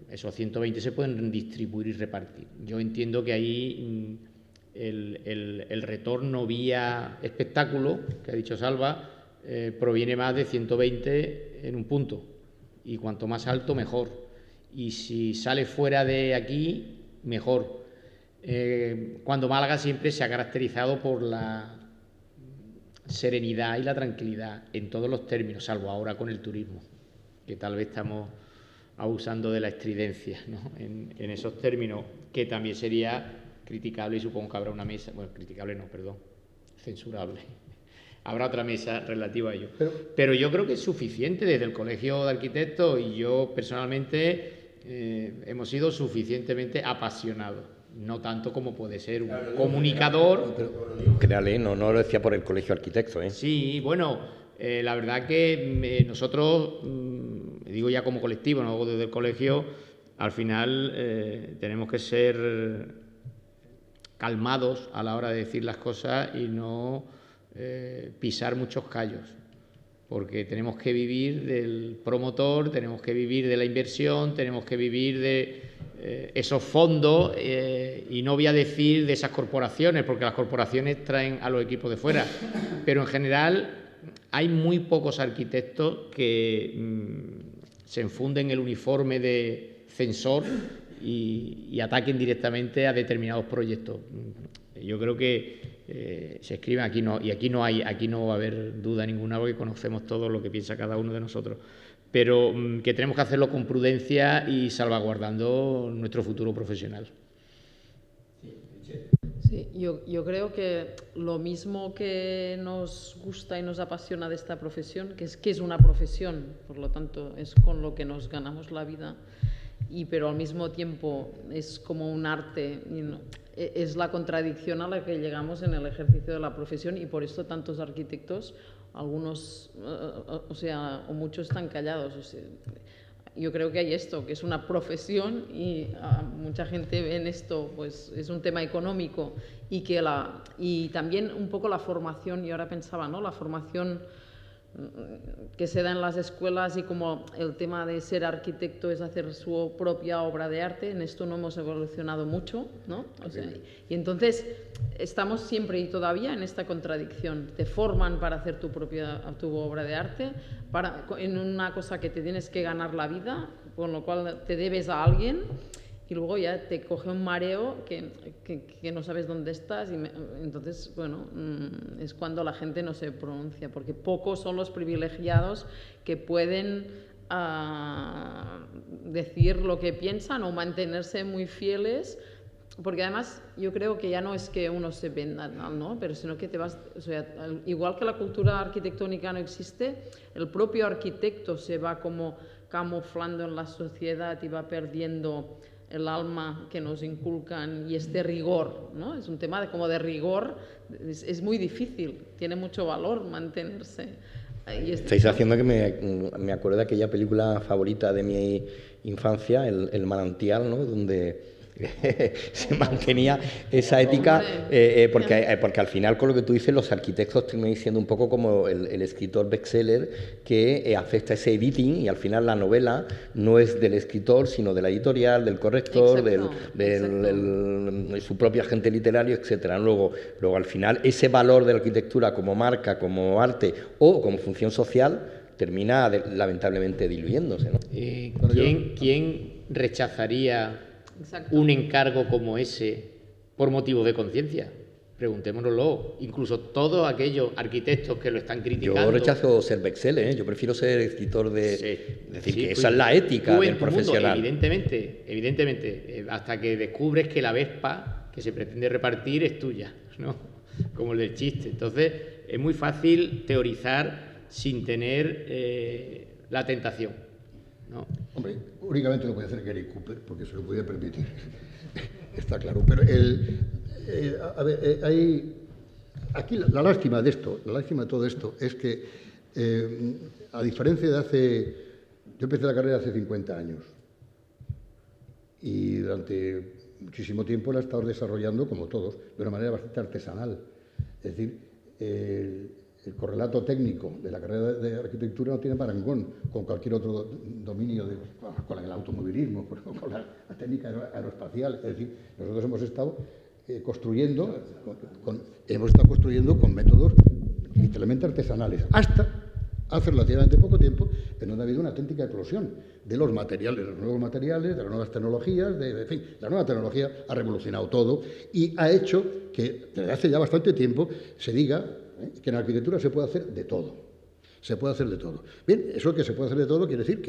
esos 120 se pueden distribuir y repartir. Yo entiendo que ahí el retorno vía espectáculo, que ha dicho Salva, proviene más de 120 en un punto, y cuanto más alto mejor, y si sale fuera de aquí mejor. Cuando Málaga siempre se ha caracterizado por la serenidad y la tranquilidad en todos los términos, salvo ahora con el turismo, que tal vez estamos abusando de la estridencia, ¿no? en esos términos, que también sería criticable, y supongo que habrá una mesa, bueno, criticable no, perdón, censurable. Habrá otra mesa relativa a ello. Pero yo creo que es suficiente desde el Colegio de Arquitectos, y yo personalmente hemos sido suficientemente apasionados. No tanto como puede ser un comunicador. Créale, no lo decía por el Colegio de Arquitectos, ¿eh? Sí, bueno, la verdad que nosotros, digo ya como colectivo, no desde el colegio, al final tenemos que ser calmados a la hora de decir las cosas y no pisar muchos callos, porque tenemos que vivir del promotor, tenemos que vivir de la inversión, tenemos que vivir de esos fondos, y no voy a decir de esas corporaciones, porque las corporaciones traen a los equipos de fuera, pero en general hay muy pocos arquitectos que se enfunden el uniforme de censor y ataquen directamente a determinados proyectos. Yo creo que se escriben aquí no, y aquí no va a haber duda ninguna, porque conocemos todo lo que piensa cada uno de nosotros, pero que tenemos que hacerlo con prudencia y salvaguardando nuestro futuro profesional. Sí, yo creo que lo mismo que nos gusta y nos apasiona de esta profesión, que es una profesión, por lo tanto es con lo que nos ganamos la vida, pero al mismo tiempo es como un arte, es la contradicción a la que llegamos en el ejercicio de la profesión, y por esto tantos arquitectos, algunos, o muchos están callados. Yo creo que hay esto, que es una profesión, y mucha gente ve en esto, pues es un tema económico, y también un poco la formación. Y ahora pensaba, ¿no? La formación que se da en las escuelas, y como el tema de ser arquitecto es hacer su propia obra de arte. En esto no hemos evolucionado mucho, ¿no? Y entonces estamos siempre y todavía en esta contradicción. Te forman para hacer tu obra de arte, en una cosa que te tienes que ganar la vida, con lo cual te debes a alguien, y luego ya te coge un mareo que no sabes dónde estás, y entonces, bueno, es cuando la gente no se pronuncia, porque pocos son los privilegiados que pueden decir lo que piensan o mantenerse muy fieles, porque además yo creo que ya no es que uno se venda, ¿no? Pero sino que te vas, igual que la cultura arquitectónica no existe, el propio arquitecto se va como camuflando en la sociedad y va perdiendo el alma que nos inculcan, y este rigor, ¿no? Es un tema como de rigor, es muy difícil, tiene mucho valor mantenerse. Estáis haciendo que me acuerdo de aquella película favorita de mi infancia, El manantial, ¿no? Donde se mantenía esa ética, porque al final, con lo que tú dices, los arquitectos terminan siendo un poco como el escritor bestseller que acepta ese editing, y al final la novela no es del escritor, sino de la editorial, del corrector, de su propio agente literario, etcétera. Luego al final ese valor de la arquitectura como marca, como arte o como función social termina lamentablemente diluyéndose, ¿no? ¿Quién rechazaría un encargo como ese por motivo de conciencia? Preguntémonoslo. Incluso todos aquellos arquitectos que lo están criticando. Yo rechazo ser bestseller, ¿eh? Yo prefiero ser escritor de... Sí, es decir, que esa es la ética del profesional. Mundo, evidentemente, hasta que descubres que la Vespa que se pretende repartir es tuya, ¿no? Como el del chiste. Entonces, es muy fácil teorizar sin tener la tentación, ¿no? Hombre, únicamente lo puede hacer Gary Cooper, porque se lo podía permitir, está claro. Pero aquí la lástima de esto, la lástima de todo esto es que, a diferencia de hace... Yo empecé la carrera hace 50 años y durante muchísimo tiempo la he estado desarrollando, como todos, de una manera bastante artesanal. Es decir, el correlato técnico de la carrera de arquitectura no tiene parangón con cualquier otro dominio, con el automovilismo, con la técnica aeroespacial. Es decir, nosotros hemos estado construyendo con métodos literalmente artesanales, hasta hace relativamente poco tiempo, en donde ha habido una auténtica eclosión de los materiales, de los nuevos materiales, de las nuevas tecnologías, en fin, la nueva tecnología ha revolucionado todo y ha hecho que desde hace ya bastante tiempo se diga que en la arquitectura se puede hacer de todo. Se puede hacer de todo. Bien, eso que se puede hacer de todo quiere decir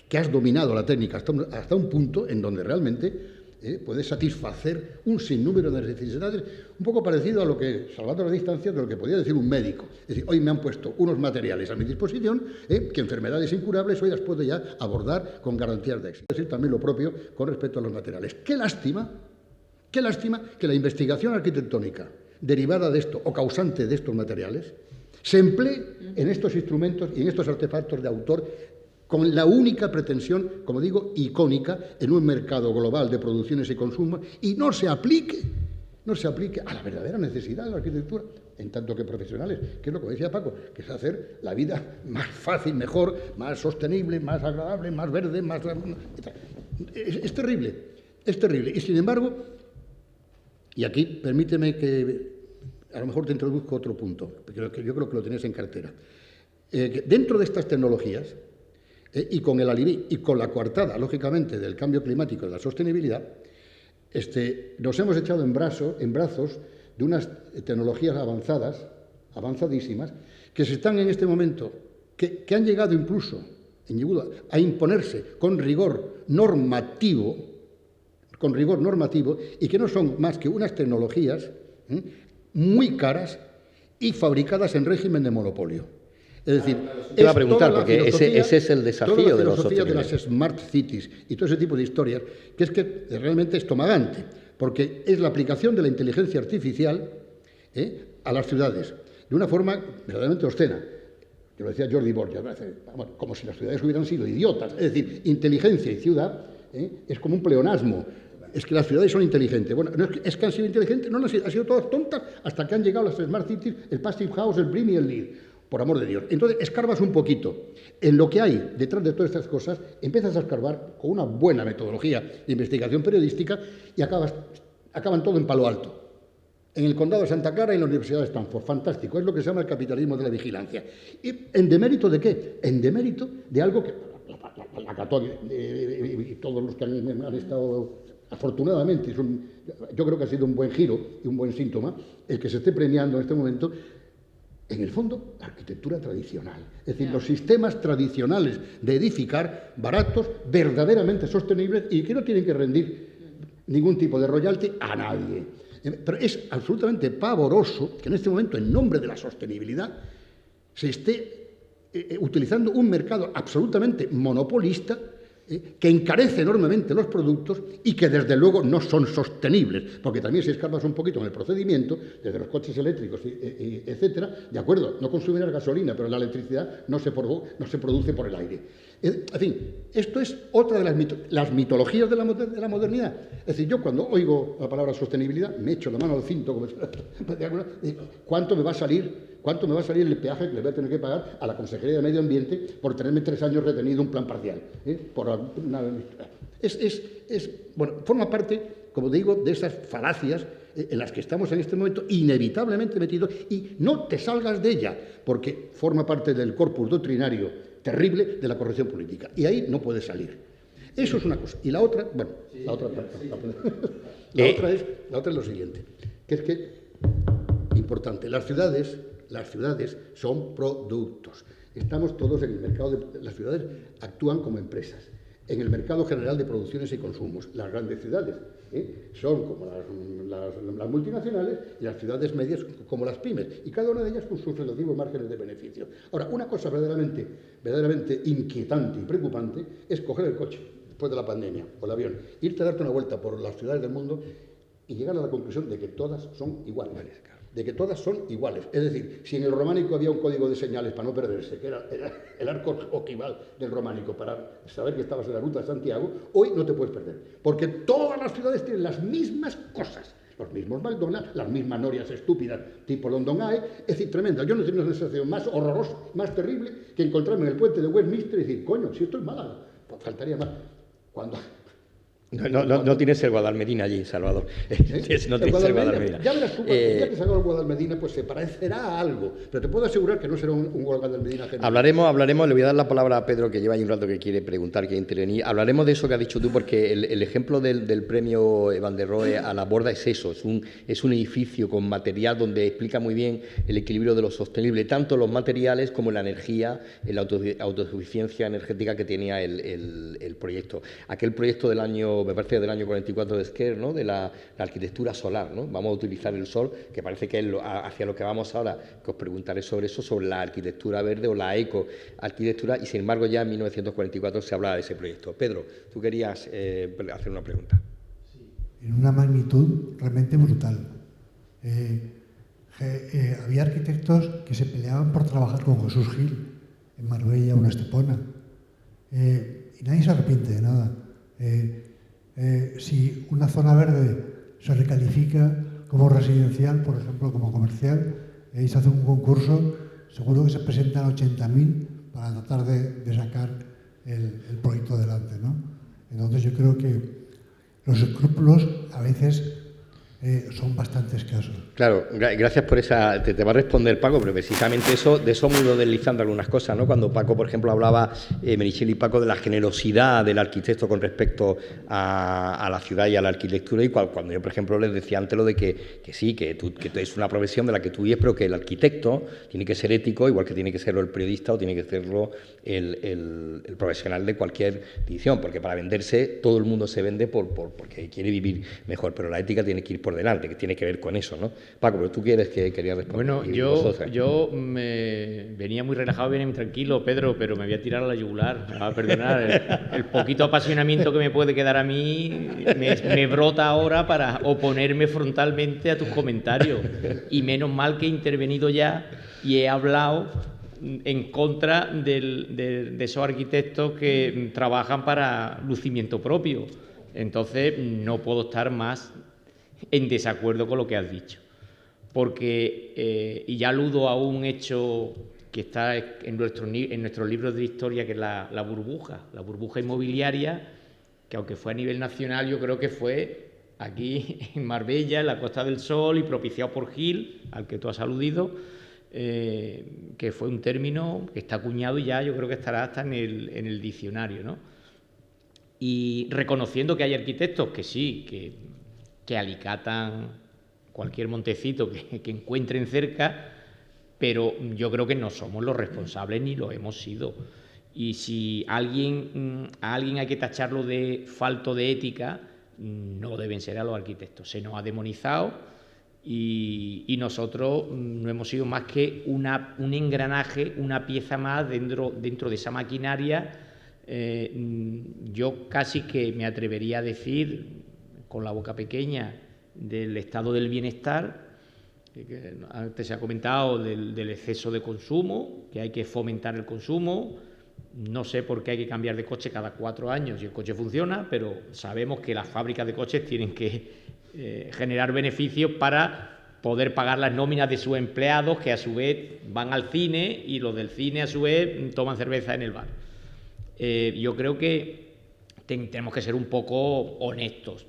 que has dominado la técnica hasta un punto en donde realmente puedes satisfacer un sinnúmero de necesidades, un poco parecido a lo que, salvando las distancias, de lo que podría decir un médico. Es decir, hoy me han puesto unos materiales a mi disposición que enfermedades incurables hoy las puedo ya abordar con garantías de éxito. Es decir, también lo propio con respecto a los materiales. Qué lástima que la investigación arquitectónica derivada de esto o causante de estos materiales se emplee en estos instrumentos y en estos artefactos de autor con la única pretensión, como digo, icónica, en un mercado global de producciones y consumos, y no se aplique a la verdadera necesidad de la arquitectura, en tanto que profesionales, que es lo que decía Paco, que es hacer la vida más fácil, mejor, más sostenible, más agradable, más verde, más... Es terrible, es terrible. Y sin embargo, y aquí permíteme que a lo mejor te introduzco otro punto, porque yo creo que lo tenéis en cartera. Dentro de estas tecnologías, y con el aliví y con la coartada, lógicamente, del cambio climático y de la sostenibilidad, nos hemos echado en brazos de unas tecnologías avanzadísimas, que se están en este momento, que han llegado incluso a imponerse con rigor normativo, y que no son más que unas tecnologías muy caras y fabricadas en régimen de monopolio. Es decir, te iba a preguntar, porque ese es el desafío de los filosofía de las smart cities y todo ese tipo de historias, que es que realmente es estomagante, porque es la aplicación de la inteligencia artificial a las ciudades, de una forma verdaderamente obscena. Yo lo decía Jordi Borgia, como si las ciudades hubieran sido idiotas. Es decir, inteligencia y ciudad es como un pleonasmo. Es que las ciudades son inteligentes. Bueno, no es que han sido inteligentes, no han sido todas tontas hasta que han llegado las smart cities, el Passive House, el BREEAM y el LEED. Por amor de Dios. Entonces, escarbas un poquito en lo que hay detrás de todas estas cosas, empiezas a escarbar con una buena metodología de investigación periodística y acaban todo en Palo Alto, en el condado de Santa Clara y en la Universidad de Stanford. Fantástico, es lo que se llama el capitalismo de la vigilancia. ¿Y en demérito de qué? En demérito de algo que la Católica y todos los que han estado, afortunadamente, yo creo que ha sido un buen giro y un buen síntoma, el que se esté premiando en este momento, en el fondo, la arquitectura tradicional. Es decir, los sistemas tradicionales de edificar, baratos, verdaderamente sostenibles y que no tienen que rendir ningún tipo de royalty a nadie. Pero es absolutamente pavoroso que en este momento, en nombre de la sostenibilidad, se esté utilizando un mercado absolutamente monopolista que encarece enormemente los productos y que desde luego no son sostenibles, porque también si escarbas un poquito en el procedimiento, desde los coches eléctricos, etcétera, de acuerdo, no consumen gasolina, pero la electricidad no se produce por el aire. En fin, esto es otra de las mitologías de la modernidad. Es decir, yo cuando oigo la palabra sostenibilidad, me echo la mano al cinto, ¿cuánto me va a salir el peaje que le voy a tener que pagar a la Consejería de Medio Ambiente por tenerme 3 años retenido un plan parcial? Bueno, forma parte, como digo, de esas falacias en las que estamos en este momento inevitablemente metidos, y no te salgas de ella, porque forma parte del corpus doctrinario terrible de la corrección política, y ahí no puedes salir. Eso es una cosa. Y la otra, bueno, la otra es lo siguiente, que es que, importante, las ciudades son productos. Estamos todos en el mercado las ciudades actúan como empresas. En el mercado general de producciones y consumos, las grandes ciudades son como las multinacionales y las ciudades medias como las pymes, y cada una de ellas con sus relativos márgenes de beneficio. Ahora, una cosa verdaderamente inquietante y preocupante es coger el coche después de la pandemia o el avión, irte a darte una vuelta por las ciudades del mundo y llegar a la conclusión de que todas son iguales. De que todas son iguales. Es decir, si en el románico había un código de señales para no perderse, que era el arco ojival del románico, para saber que estabas en la ruta de Santiago, hoy no te puedes perder. Porque todas las ciudades tienen las mismas cosas. Los mismos McDonald's, las mismas norias estúpidas tipo London Eye. Es decir, tremenda. Yo no he tenido una sensación más horrorosa, más terrible, que encontrarme en el puente de Westminster y decir, coño, si esto es Málaga, pues faltaría más. Cuando... No tienes el Guadalmedina allí, Salvador. No tienes el Guadalmedina. Ya verás tú, el día que salga el Guadalmedina, pues se parecerá a algo. Pero te puedo asegurar que no será un Guadalmedina general. Hablaremos, le voy a dar la palabra a Pedro, que lleva ahí un rato que quiere preguntar, que intervenir. Hablaremos de eso que has dicho tú, porque el ejemplo del premio Van der Rohe a la Borda es eso, es un edificio con material donde explica muy bien el equilibrio de lo sostenible, tanto los materiales como la energía, la autosuficiencia energética que tenía el proyecto. Aquel proyecto del año, me parece del año 44 de Esquer, ¿no?, de la arquitectura solar, ¿no? Vamos a utilizar el sol, que parece que es hacia lo que vamos ahora, que os preguntaré sobre eso, sobre la arquitectura verde o la ecoarquitectura, y sin embargo ya en 1944 se hablaba de ese proyecto. Pedro, tú querías hacer una pregunta. Sí, en una magnitud realmente brutal. Había arquitectos que se peleaban por trabajar con Jesús Gil en Marbella o en Estepona, y nadie se arrepiente de nada. Si una zona verde se recalifica como residencial, por ejemplo, como comercial, y se hace un concurso, seguro que se presentan 80.000 para tratar de sacar el proyecto adelante, ¿no? Entonces yo creo que los escrúpulos a veces son bastante escasos. Claro, gracias por esa... Te va a responder Paco, pero precisamente de eso hemos ido deslizando algunas cosas, ¿no? Cuando Paco, por ejemplo, hablaba, Meritxell y Paco, de la generosidad del arquitecto con respecto a la ciudad y a la arquitectura, y cuando yo, por ejemplo, les decía antes lo de que sí, que es una profesión de la que tú vives, pero que el arquitecto tiene que ser ético, igual que tiene que serlo el periodista o tiene que serlo el profesional de cualquier edición, porque para venderse todo el mundo se vende porque quiere vivir mejor, pero la ética tiene que ir por delante, que tiene que ver con eso, ¿no? Paco, pero tú querías responder. Bueno, yo me venía muy relajado, venía muy tranquilo, Pedro, pero me voy a tirar a la yugular, me va a perdonar. El poquito apasionamiento que me puede quedar a mí me brota ahora para oponerme frontalmente a tus comentarios. Y menos mal que he intervenido ya y he hablado en contra de esos arquitectos que trabajan para lucimiento propio. Entonces, no puedo estar más en desacuerdo con lo que has dicho, porque, y ya aludo a un hecho que está en nuestros libros de historia, que es la burbuja inmobiliaria, que aunque fue a nivel nacional, yo creo que fue aquí en Marbella, en la Costa del Sol, y propiciado por Gil, al que tú has aludido, que fue un término que está acuñado y ya yo creo que estará hasta en el diccionario, ¿no? Y reconociendo que hay arquitectos que sí, que alicatan cualquier montecito que encuentren cerca, pero yo creo que no somos los responsables ni lo hemos sido. Y si a alguien hay que tacharlo de falto de ética, no deben ser a los arquitectos. Se nos ha demonizado y nosotros no hemos sido más que un engranaje, una pieza más dentro de esa maquinaria. Yo casi que me atrevería a decir, con la boca pequeña, del estado del bienestar, que antes se ha comentado del exceso de consumo, que hay que fomentar el consumo. No sé por qué hay que cambiar de coche cada 4 años y el coche funciona, pero sabemos que las fábricas de coches tienen que generar beneficios para poder pagar las nóminas de sus empleados, que a su vez van al cine, y los del cine a su vez toman cerveza en el bar. Yo creo que tenemos que ser un poco honestos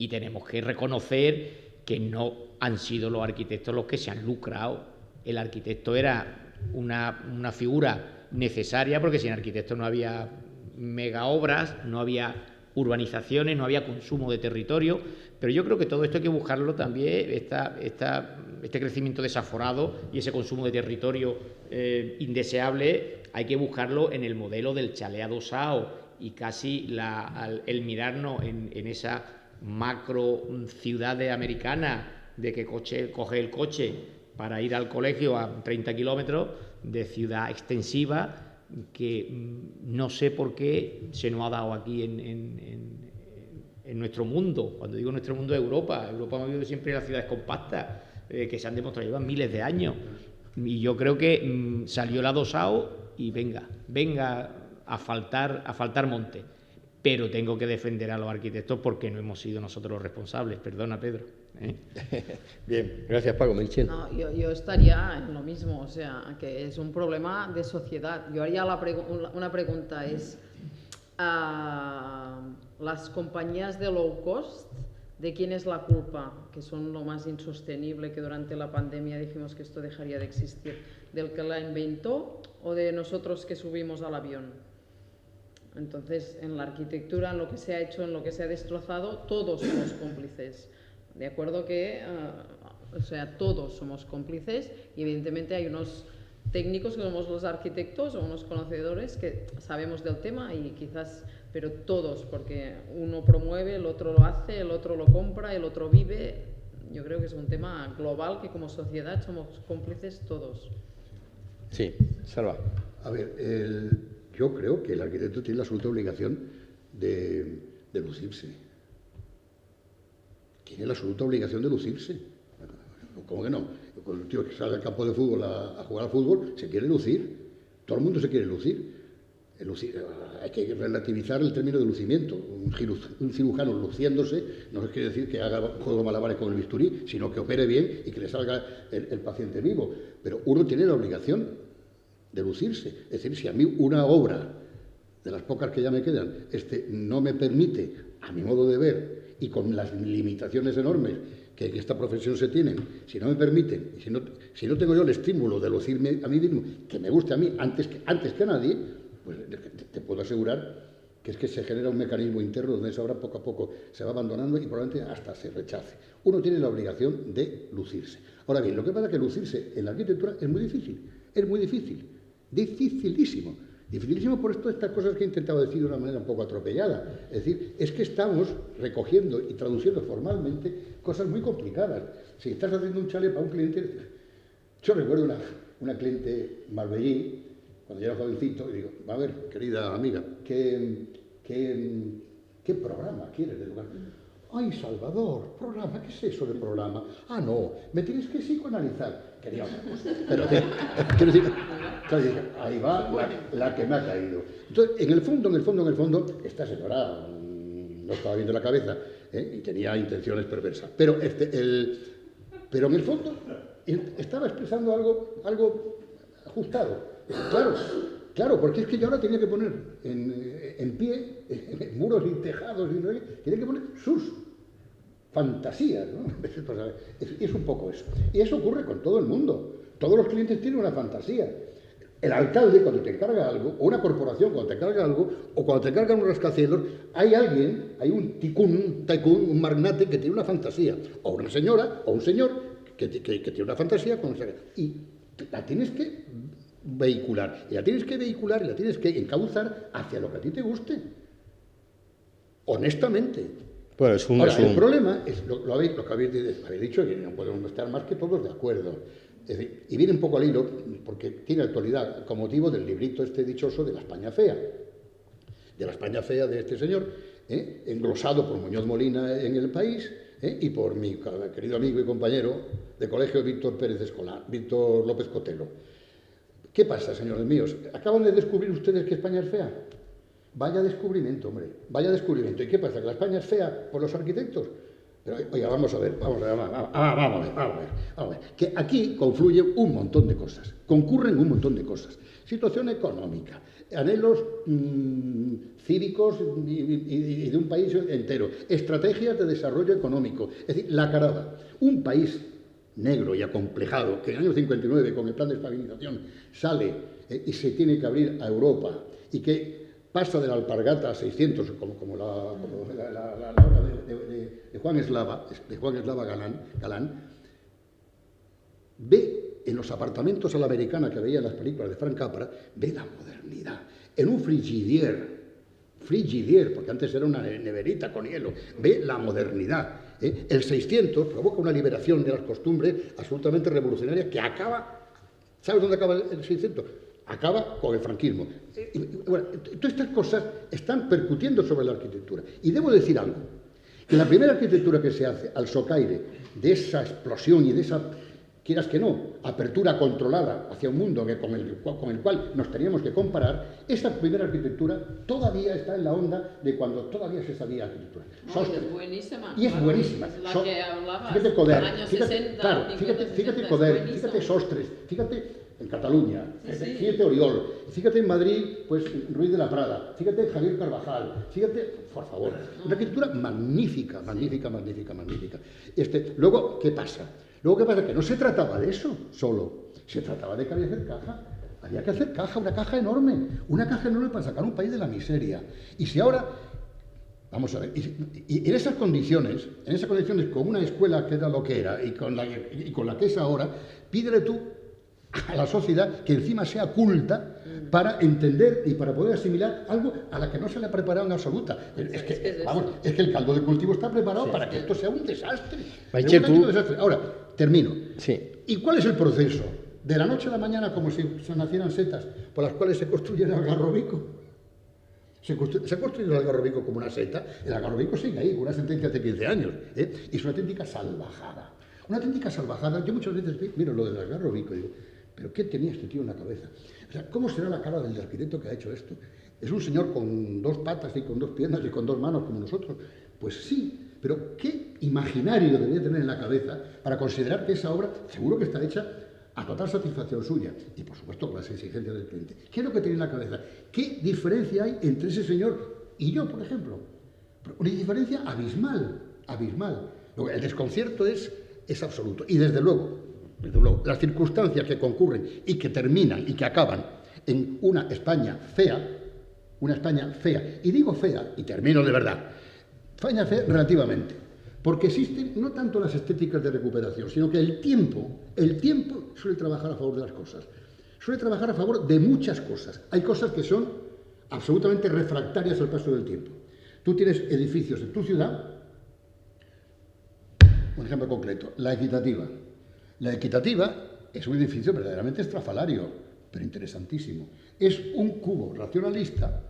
y tenemos que reconocer que no han sido los arquitectos los que se han lucrado. El arquitecto era una figura necesaria, porque sin arquitectos no había mega obras, no había urbanizaciones, no había consumo de territorio, pero yo creo que todo esto hay que buscarlo también, este crecimiento desaforado y ese consumo de territorio indeseable, hay que buscarlo en el modelo del chalet adosado, y casi el mirarnos en esa macro ciudad americana, de que coge el coche para ir al colegio a 30 kilómetros, de ciudad extensiva, que no sé por qué se nos ha dado aquí en en nuestro mundo, cuando digo nuestro mundo, Europa hemos vivido siempre en las ciudades compactas, que se han demostrado, llevan miles de años, y yo creo que salió el adosado y venga a faltar monte, pero tengo que defender a los arquitectos porque no hemos sido nosotros los responsables, perdona Pedro. Bien, gracias Paco. Michel. No, yo estaría en lo mismo, o sea, que es un problema de sociedad. Yo haría una pregunta, es las compañías de low cost, ¿de quién es la culpa? Que son lo más insostenible, que durante la pandemia dijimos que esto dejaría de existir. ¿Del que la inventó o de nosotros que subimos al avión? Entonces, en la arquitectura, en lo que se ha hecho, en lo que se ha destrozado, todos somos cómplices. De acuerdo que, o sea, todos somos cómplices y evidentemente hay unos técnicos que somos los arquitectos o unos conocedores que sabemos del tema y quizás, pero todos, porque uno promueve, el otro lo hace, el otro lo compra, el otro vive. Yo creo que es un tema global que como sociedad somos cómplices todos. Sí, Salva. A ver, yo creo que el arquitecto tiene la absoluta obligación de lucirse. Tiene la absoluta obligación de lucirse. ¿Cómo que no? Cuando el tío que sale al campo de fútbol a jugar al fútbol, se quiere lucir. Todo el mundo se quiere lucir. Hay que relativizar el término de lucimiento. Un cirujano luciéndose no quiere decir que haga juego de malabares con el bisturí, sino que opere bien y que le salga el paciente vivo. Pero uno tiene la obligación de lucirse. Es decir, si a mí una obra, de las pocas que ya me quedan, no me permite, a mi modo de ver, y con las limitaciones enormes que en esta profesión se tienen, si no me permiten, y si no tengo yo el estímulo de lucirme a mí mismo, que me guste a mí antes que a nadie, pues te puedo asegurar que es que se genera un mecanismo interno donde esa obra poco a poco se va abandonando y probablemente hasta se rechace. Uno tiene la obligación de lucirse. Ahora bien, lo que pasa es que lucirse en la arquitectura es muy difícil, dificilísimo. Dificilísimo por estas cosas que he intentado decir de una manera un poco atropellada. Es decir, es que estamos recogiendo y traduciendo formalmente cosas muy complicadas. Si estás haciendo un chalet para un cliente... Yo recuerdo una cliente marbellí, cuando yo era jovencito, y digo, a ver, querida amiga, ¿qué programa quieres de lugar? Ay, Salvador, ¿programa? ¿Qué es eso de programa? Ah, no, me tienes que psicoanalizar. Quería otra cosa. Pero, quiero decir, ahí va la que me ha caído. Entonces, en el fondo, esta señora no estaba bien de la cabeza y tenía intenciones perversas. Pero en el fondo estaba expresando algo ajustado. Claro, porque es que yo ahora tenía que poner en pie, en muros y tejados, tenía que poner sus fantasías, ¿no? Es un poco eso. Y eso ocurre con todo el mundo. Todos los clientes tienen una fantasía. El alcalde, cuando te encarga algo, o una corporación, cuando te encarga algo, o cuando te encargan un rascacielos, hay un tycoon, un magnate que tiene una fantasía. O una señora, o un señor que tiene una fantasía. Y la tienes que vehicular. Y la tienes que encauzar hacia lo que a ti te guste. Honestamente. Bueno, el problema es lo que habéis dicho, y no podemos estar más que todos de acuerdo. Es decir, y viene un poco al hilo, porque tiene actualidad, con motivo del librito dichoso de la España fea. De la España fea de este señor, englosado por Muñoz Molina en El País, y por mi querido amigo y compañero de colegio Víctor López Cotelo. ¿Qué pasa, señores míos? ¿Acaban de descubrir ustedes que España es fea? Vaya descubrimiento, hombre, vaya descubrimiento. ¿Y qué pasa? ¿Que la España es fea por los arquitectos? Pero, oiga, vamos a ver. Que aquí confluyen un montón de cosas, concurren un montón de cosas. Situación económica, anhelos cívicos y de un país entero, estrategias de desarrollo económico. Es decir, la caraba. Un país negro y acomplejado, que en el año 59, con el plan de estabilización, sale y se tiene que abrir a Europa, y que pasa de la alpargata a 600, como la obra de Juan Eslava Galán, ve en los apartamentos a la americana que veía en las películas de Frank Capra, ve la modernidad. En un frigidier, porque antes era una neverita con hielo, ve la modernidad. El 600 provoca una liberación de las costumbres absolutamente revolucionaria que acaba... ¿Sabes dónde acaba el 600? Acaba con el franquismo. Bueno, todas estas cosas están percutiendo sobre la arquitectura. Y debo decir algo. que la primera arquitectura que se hace al socaire de esa explosión y de esa, quieras que no, apertura controlada hacia un mundo con el cual nos teníamos que comparar, esa primera arquitectura todavía está en la onda de cuando todavía se sabía arquitectura. Es buenísima. Y es buenísima. Es la que hablabas, fíjate Coder, años fíjate, 60, claro, 50, fíjate 60, Coder, es fíjate Sostres, fíjate en Cataluña, Sí. fíjate Oriol, fíjate en Madrid, pues Ruiz de la Prada, fíjate Javier Carvajal, fíjate, por favor, una arquitectura magnífica, magnífica, magnífica, magnífica. Luego, ¿qué pasa? Que no se trataba de eso solo, se trataba de que había que hacer caja. Había que hacer caja, una caja enorme para sacar un país de la miseria. Y si ahora, vamos a ver, y en esas condiciones, con una escuela que era lo que era y con la que es ahora, pídele tú a la sociedad que encima sea culta para entender y para poder asimilar algo a la que no se le ha preparado en absoluta. Es que el caldo de cultivo está preparado para que esto sea un desastre. Ahora, termino. Sí. ¿Y cuál es el proceso? De la noche a la mañana, como si se nacieran setas por las cuales se construye el Algarrobico. Se ha construido el Algarrobico como una seta. El Algarrobico sigue ahí, con una sentencia hace 15 años. Y es una auténtica salvajada. Una auténtica salvajada. Yo muchas veces miro lo del Algarrobico y digo, ¿pero qué tenía este tío en la cabeza? O sea, ¿cómo será la cara del arquitecto que ha hecho esto? ¿Es un señor con 2 patas y con 2 piernas y con 2 manos como nosotros? Pues sí, pero ¿qué imaginario debería tener en la cabeza para considerar que esa obra seguro que está hecha a total satisfacción suya? Y por supuesto con las exigencias del cliente. ¿Qué es lo que tiene en la cabeza? ¿Qué diferencia hay entre ese señor y yo, por ejemplo? Una diferencia abismal, abismal. El desconcierto es absoluto. Y desde luego, las circunstancias que concurren y que terminan y que acaban en una España fea, y digo fea, y termino de verdad, España fea relativamente, porque existen no tanto las estéticas de recuperación, sino que el tiempo suele trabajar a favor de las cosas, suele trabajar a favor de muchas cosas. Hay cosas que son absolutamente refractarias al paso del tiempo. Tú tienes edificios en tu ciudad, un ejemplo concreto, la Equitativa. La Equitativa es un edificio verdaderamente estrafalario, pero interesantísimo. Es un cubo racionalista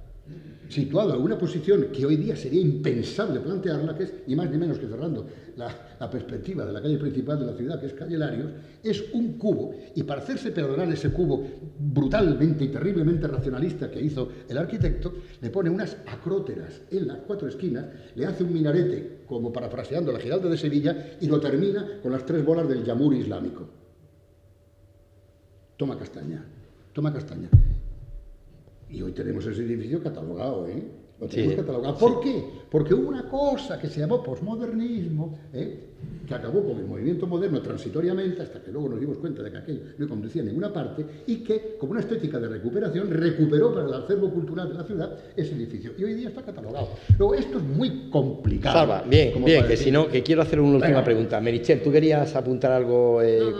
situado en una posición que hoy día sería impensable plantearla, que es ni más ni menos que cerrando la perspectiva de la calle principal de la ciudad, que es calle Larios. Es un cubo, y para hacerse perdonar ese cubo brutalmente y terriblemente racionalista que hizo el arquitecto, le pone unas acróteras en las 4 esquinas, le hace un minarete, como parafraseando la Giralda de Sevilla, y lo termina con las 3 bolas del yamur islámico. Toma castaña, toma castaña. Y hoy tenemos ese edificio catalogado, Lo tenemos catalogado. ¿Por qué? Porque hubo una cosa que se llamó posmodernismo, que acabó con el movimiento moderno transitoriamente, hasta que luego nos dimos cuenta de que aquello no conducía a ninguna parte, y que, como una estética de recuperación, recuperó para el acervo cultural de la ciudad ese edificio. Y hoy día está catalogado. Luego, esto es muy complicado. Salva, bien, que si no, que quiero hacer una última pregunta. Meritxell, ¿tú querías apuntar algo? Yo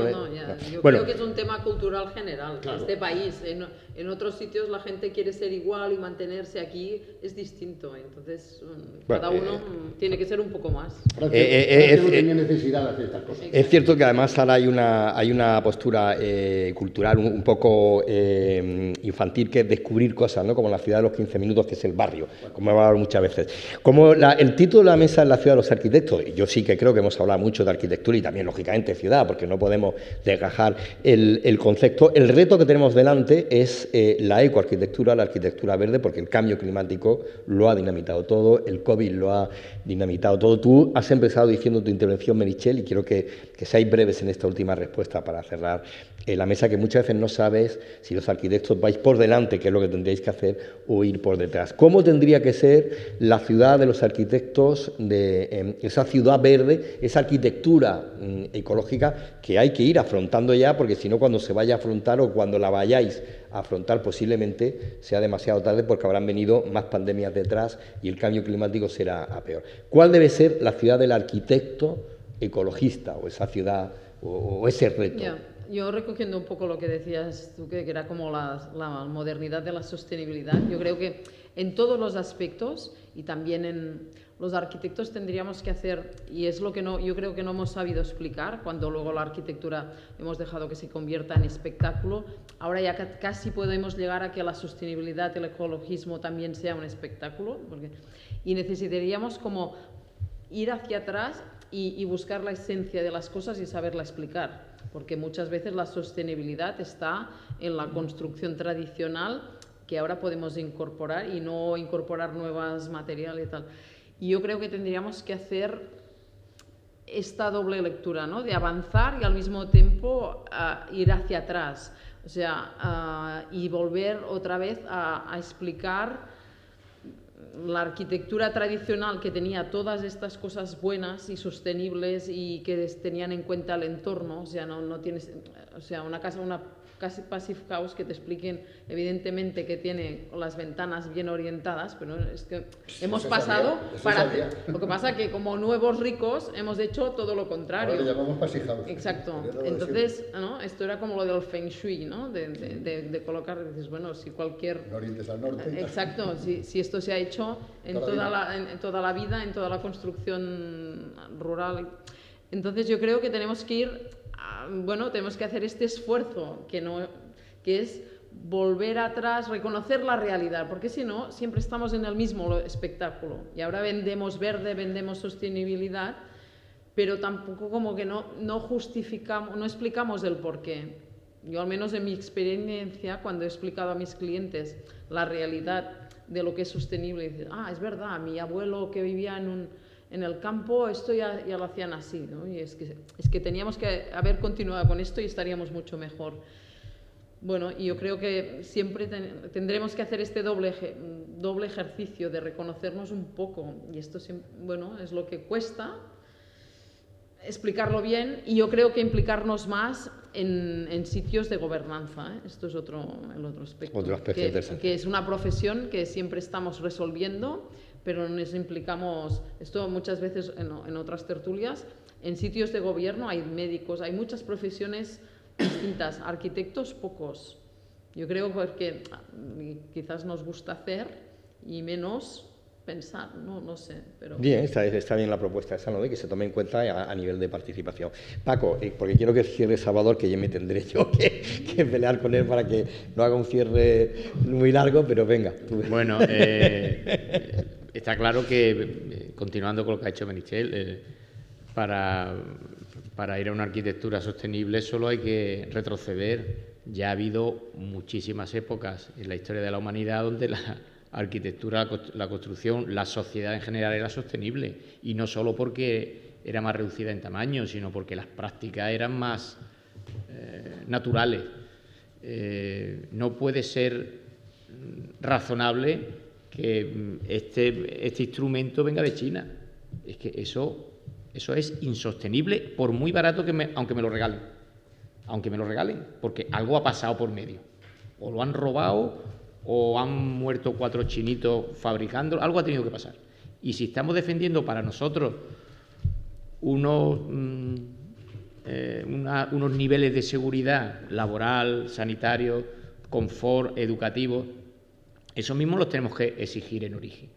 creo que es un tema cultural general. Claro. Este país, en otros sitios la gente quiere ser igual y mantenerse, aquí es distinto. Entonces, cada uno tiene que ser un poco más. Necesidad de hacer estas cosas. Es cierto que además ahora hay una postura cultural un poco infantil, que es descubrir cosas, ¿no? Como la ciudad de los 15 minutos, que es el barrio, como hemos hablado muchas veces. Como el título de la mesa es la ciudad de los arquitectos, y yo sí que creo que hemos hablado mucho de arquitectura y también, lógicamente, ciudad, porque no podemos desgajar el concepto. El reto que tenemos delante es la ecoarquitectura, la arquitectura verde, porque el cambio climático lo ha dinamitado todo, el COVID lo ha dinamitado todo. Tú has empezado diciendo tu intervención, Meritxell, y quiero que seáis breves en esta última respuesta para cerrar la mesa, que muchas veces no sabes si los arquitectos vais por delante, que es lo que tendríais que hacer, o ir por detrás. ¿Cómo tendría que ser la ciudad de los arquitectos, de esa ciudad verde, esa arquitectura ecológica que hay que ir afrontando ya, porque si no, cuando se vaya a afrontar o cuando la vayáis a afrontar, posiblemente sea demasiado tarde, porque habrán venido más pandemias detrás y el cambio climático será a peor? ¿Cuál debe ser la ciudad del arquitecto ecologista, o esa ciudad, o ese reto? Yo recogiendo un poco lo que decías tú, que era como la modernidad de la sostenibilidad, yo creo que en todos los aspectos, y también en los arquitectos tendríamos que hacer, y es lo que yo creo que no hemos sabido explicar, cuando luego la arquitectura hemos dejado que se convierta en espectáculo. Ahora ya casi podemos llegar a que la sostenibilidad, el ecologismo también sea un espectáculo, y necesitaríamos como ir hacia atrás y buscar la esencia de las cosas y saberla explicar, porque muchas veces la sostenibilidad está en la construcción tradicional que ahora podemos incorporar y no incorporar nuevos materiales y tal. Y yo creo que tendríamos que hacer esta doble lectura, ¿no? De avanzar y al mismo tiempo ir hacia atrás, o sea, y volver otra vez a explicar la arquitectura tradicional que tenía todas estas cosas buenas y sostenibles y que tenían en cuenta el entorno, o sea, no tienes, o sea, una casa Passive House que te expliquen evidentemente que tiene las ventanas bien orientadas, pero es que hemos pasado lo que pasa que como nuevos ricos hemos hecho todo lo contrario. Ahora le llamamos Passive House. Exacto. Entonces, ¿no? Esto era como lo del Feng Shui, ¿no? De colocar, dices, bueno, si cualquier... No orientes al norte. Exacto, si esto se ha hecho en toda la vida, en toda la construcción rural. Entonces yo creo que tenemos que ir... Bueno, tenemos que hacer este esfuerzo que es volver atrás, reconocer la realidad, porque si no, siempre estamos en el mismo espectáculo. Y ahora vendemos verde, vendemos sostenibilidad, pero tampoco como que no justificamos, no explicamos el porqué. Yo al menos en mi experiencia, cuando he explicado a mis clientes la realidad de lo que es sostenible, dicen, es verdad, mi abuelo que vivía en el campo, esto ya lo hacían así, ¿no? Y es que teníamos que haber continuado con esto y estaríamos mucho mejor. Bueno, y yo creo que siempre tendremos que hacer este doble ejercicio de reconocernos un poco, y esto bueno, es lo que cuesta explicarlo bien, y yo creo que implicarnos más en sitios de gobernanza, ¿eh? Esto es el otro aspecto, que es una profesión que siempre estamos resolviendo, pero nos implicamos, esto muchas veces en otras tertulias, en sitios de gobierno hay médicos, hay muchas profesiones distintas, arquitectos pocos. Yo creo que quizás nos gusta hacer y menos pensar, no sé. Pero... Bien, está bien la propuesta esa, ¿no? De que se tome en cuenta a nivel de participación. Paco, porque quiero que cierre Salvador, que ya me tendré yo que pelear con él para que no haga un cierre muy largo, pero venga. Tú. Bueno, está claro que, continuando con lo que ha hecho Meritxell, para ir a una arquitectura sostenible solo hay que retroceder. Ya ha habido muchísimas épocas en la historia de la humanidad donde la arquitectura, la construcción, la sociedad en general era sostenible, y no solo porque era más reducida en tamaño, sino porque las prácticas eran más naturales. No puede ser razonable que este instrumento venga de China. Es que eso es insostenible, por muy barato aunque me lo regalen, porque algo ha pasado por medio, o lo han robado o han muerto 4 chinitos fabricando, algo ha tenido que pasar. Y si estamos defendiendo para nosotros unos niveles de seguridad laboral, sanitario, confort, educativo, esos mismos los tenemos que exigir en origen.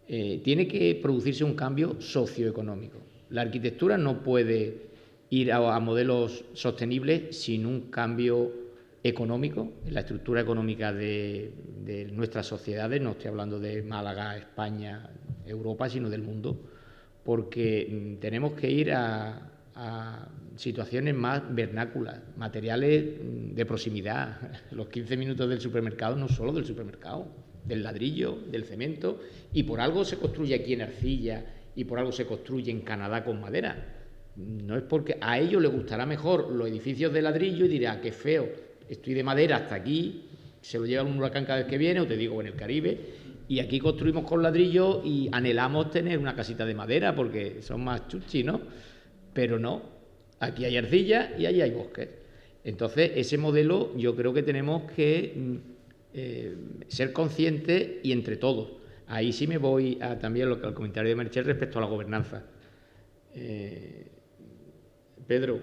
Tiene que producirse un cambio socioeconómico. La arquitectura no puede ir a modelos sostenibles sin un cambio económico, en la estructura económica de nuestras sociedades. No estoy hablando de Málaga, España, Europa, sino del mundo, porque tenemos que ir a situaciones más vernáculas, materiales de proximidad. Los 15 minutos del supermercado, no solo del supermercado, del ladrillo, del cemento, y por algo se construye aquí en arcilla y por algo se construye en Canadá con madera. No es porque a ellos les gustará mejor los edificios de ladrillo y dirá, qué feo, estoy de madera hasta aquí, se lo lleva un huracán cada vez que viene, o te digo en el Caribe, y aquí construimos con ladrillo y anhelamos tener una casita de madera porque son más chuchi, ¿no? Pero no, aquí hay arcilla y allí hay bosques. Entonces, ese modelo yo creo que tenemos que ser conscientes, y entre todos. Ahí sí me voy también al comentario de Meritxell respecto a la gobernanza. Pedro,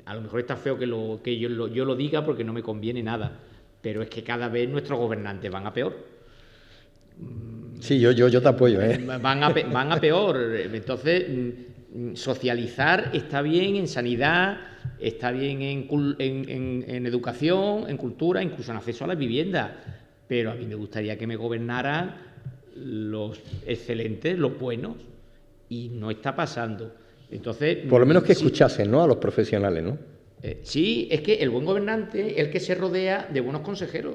a lo mejor está feo que yo lo diga porque no me conviene nada, pero es que cada vez nuestros gobernantes van a peor. Sí, yo te apoyo, ¿eh? Van a peor. Entonces, socializar está bien en sanidad, está bien en educación, en cultura, incluso en acceso a la vivienda, pero a mí me gustaría que me gobernaran los excelentes, los buenos, y no está pasando. Entonces, por lo menos que escuchasen, ¿no?, a los profesionales, ¿no? Sí, es que el buen gobernante es el que se rodea de buenos consejeros.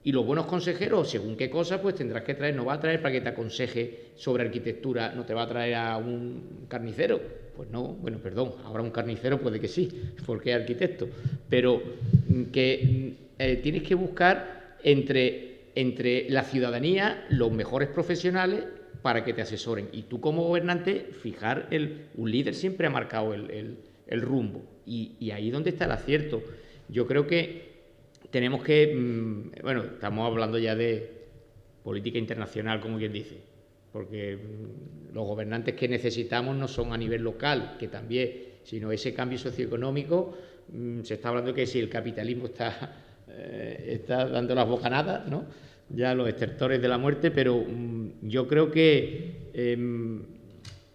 Y los buenos consejeros, según qué cosa, pues tendrás que traer. No va a traer para que te aconseje sobre arquitectura, no te va a traer a un carnicero. Pues no, bueno, perdón, ahora un carnicero puede que sí, porque es arquitecto. Pero que tienes que buscar entre la ciudadanía los mejores profesionales para que te asesoren. Y tú como gobernante, fijar un líder siempre ha marcado el rumbo. Y ahí es donde está el acierto. Yo creo que tenemos que, bueno, estamos hablando ya de política internacional, como quien dice, porque los gobernantes que necesitamos no son a nivel local, que también, sino ese cambio socioeconómico. Se está hablando que si el capitalismo está dando las bocanadas, ¿no?, ya los estertores de la muerte, pero yo creo que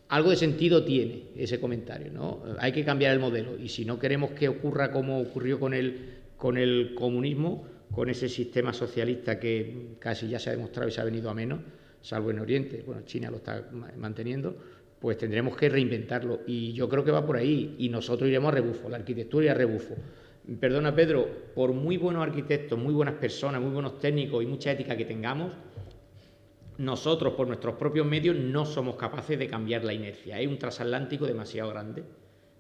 algo de sentido tiene ese comentario, ¿no? Hay que cambiar el modelo, y si no queremos que ocurra como ocurrió con el comunismo, con ese sistema socialista que casi ya se ha demostrado y se ha venido a menos, salvo en Oriente, bueno, China lo está manteniendo, pues tendremos que reinventarlo, y yo creo que va por ahí, y nosotros iremos a rebufo, la arquitectura irá a rebufo. Perdona, Pedro, por muy buenos arquitectos, muy buenas personas, muy buenos técnicos y mucha ética que tengamos, nosotros, por nuestros propios medios, no somos capaces de cambiar la inercia. Hay un transatlántico demasiado grande,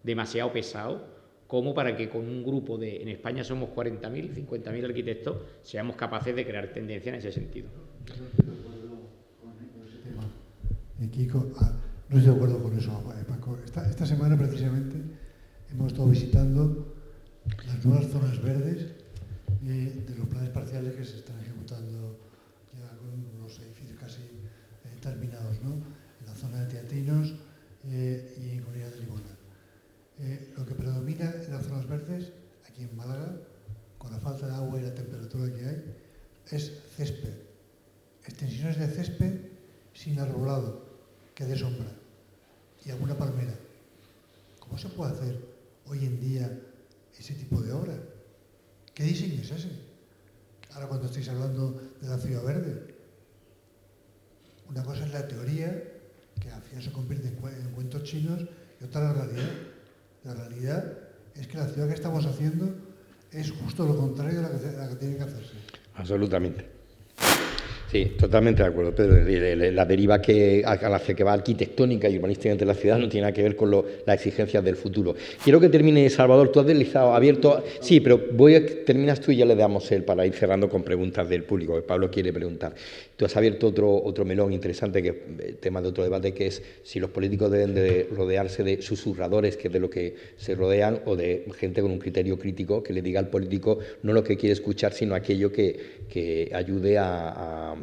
demasiado pesado, como para que con un grupo en España somos 40.000, 50.000 arquitectos, seamos capaces de crear tendencia en ese sentido. No estoy de acuerdo con ese tema. Kiko, no estoy de acuerdo con eso, Paco. Esta semana, precisamente, hemos estado visitando las nuevas zonas verdes de los planes parciales que se están ejecutando ya con los edificios casi terminados, ¿no?, en la zona de Teatinos y en Comunidad de Limona. Lo que predomina en las zonas verdes, aquí en Málaga, con la falta de agua y la temperatura que hay, es césped. Extensiones de césped sin arbolado, que dé sombra, y alguna palmera. ¿Cómo se puede hacer hoy en día ese tipo de obra? ¿Qué diseño es ese? Ahora, cuando estáis hablando de la ciudad verde, una cosa es la teoría, que al final se convierte en cuentos chinos, y otra la realidad. La realidad es que la ciudad que estamos haciendo es justo lo contrario de la que tiene que hacerse. Absolutamente. Sí, totalmente de acuerdo, Pedro. La deriva a la que va arquitectónica y urbanísticamente la ciudad no tiene nada que ver con las exigencias del futuro. Quiero que termine, Salvador. Tú has abierto... Sí, pero terminas tú y ya le damos para ir cerrando con preguntas del público, que Pablo quiere preguntar. Tú has abierto otro melón interesante, que es tema de otro debate, que es si los políticos deben de rodearse de susurradores, que es de lo que se rodean, o de gente con un criterio crítico que le diga al político no lo que quiere escuchar, sino aquello que ayude a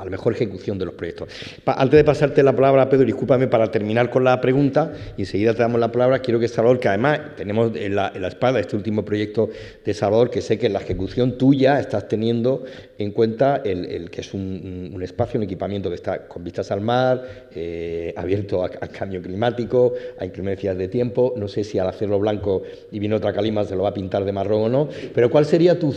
la mejor ejecución de los proyectos. Antes de pasarte la palabra, Pedro, discúlpame, para terminar con la pregunta, y enseguida te damos la palabra, quiero que Salvador, que además tenemos en la espalda este último proyecto de Salvador, que sé que en la ejecución tuya estás teniendo en cuenta el que es un espacio, un equipamiento que está con vistas al mar, abierto al cambio climático, a inclemencias de tiempo. No sé si al hacerlo blanco y viene otra calima se lo va a pintar de marrón o no, pero ¿cuál sería tu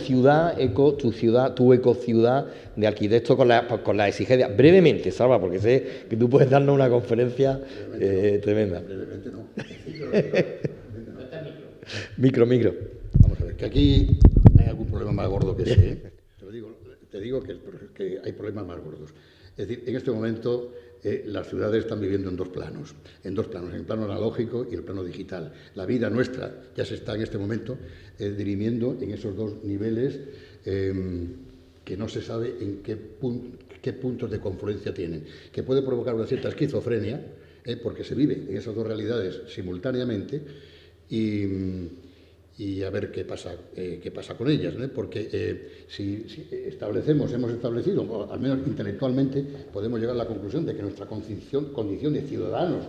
ecociudad de arquitecto con la exigencia? Brevemente, Salva, porque sé que tú puedes darnos una conferencia tremenda. Brevemente no. Micro. Vamos a ver, que aquí hay algún problema más gordo que ese. Te digo que hay problemas más gordos. Es decir, en este momento las ciudades están viviendo en dos planos, en el plano analógico y el plano digital. La vida nuestra ya se está en este momento dirimiendo en esos dos niveles que no se sabe en qué puntos de confluencia tienen, que puede provocar una cierta esquizofrenia, porque se vive en esas dos realidades simultáneamente, y a ver qué pasa con ellas, ¿no? Porque si hemos establecido, o al menos intelectualmente, podemos llegar a la conclusión de que nuestra condición de ciudadanos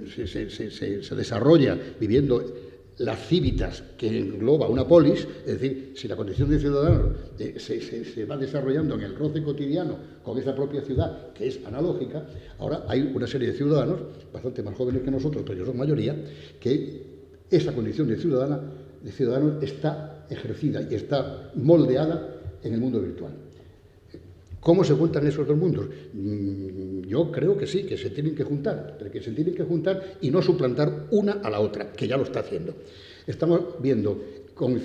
se desarrolla viviendo las cívitas que engloba una polis, es decir, si la condición de ciudadano se va desarrollando en el roce cotidiano con esa propia ciudad, que es analógica, ahora hay una serie de ciudadanos, bastante más jóvenes que nosotros, pero ellos son mayoría, que esa condición de ciudadano está ejercida y está moldeada en el mundo virtual. ¿Cómo se juntan esos dos mundos? Yo creo que sí, que se tienen que juntar, y no suplantar una a la otra, que ya lo está haciendo. Estamos viendo con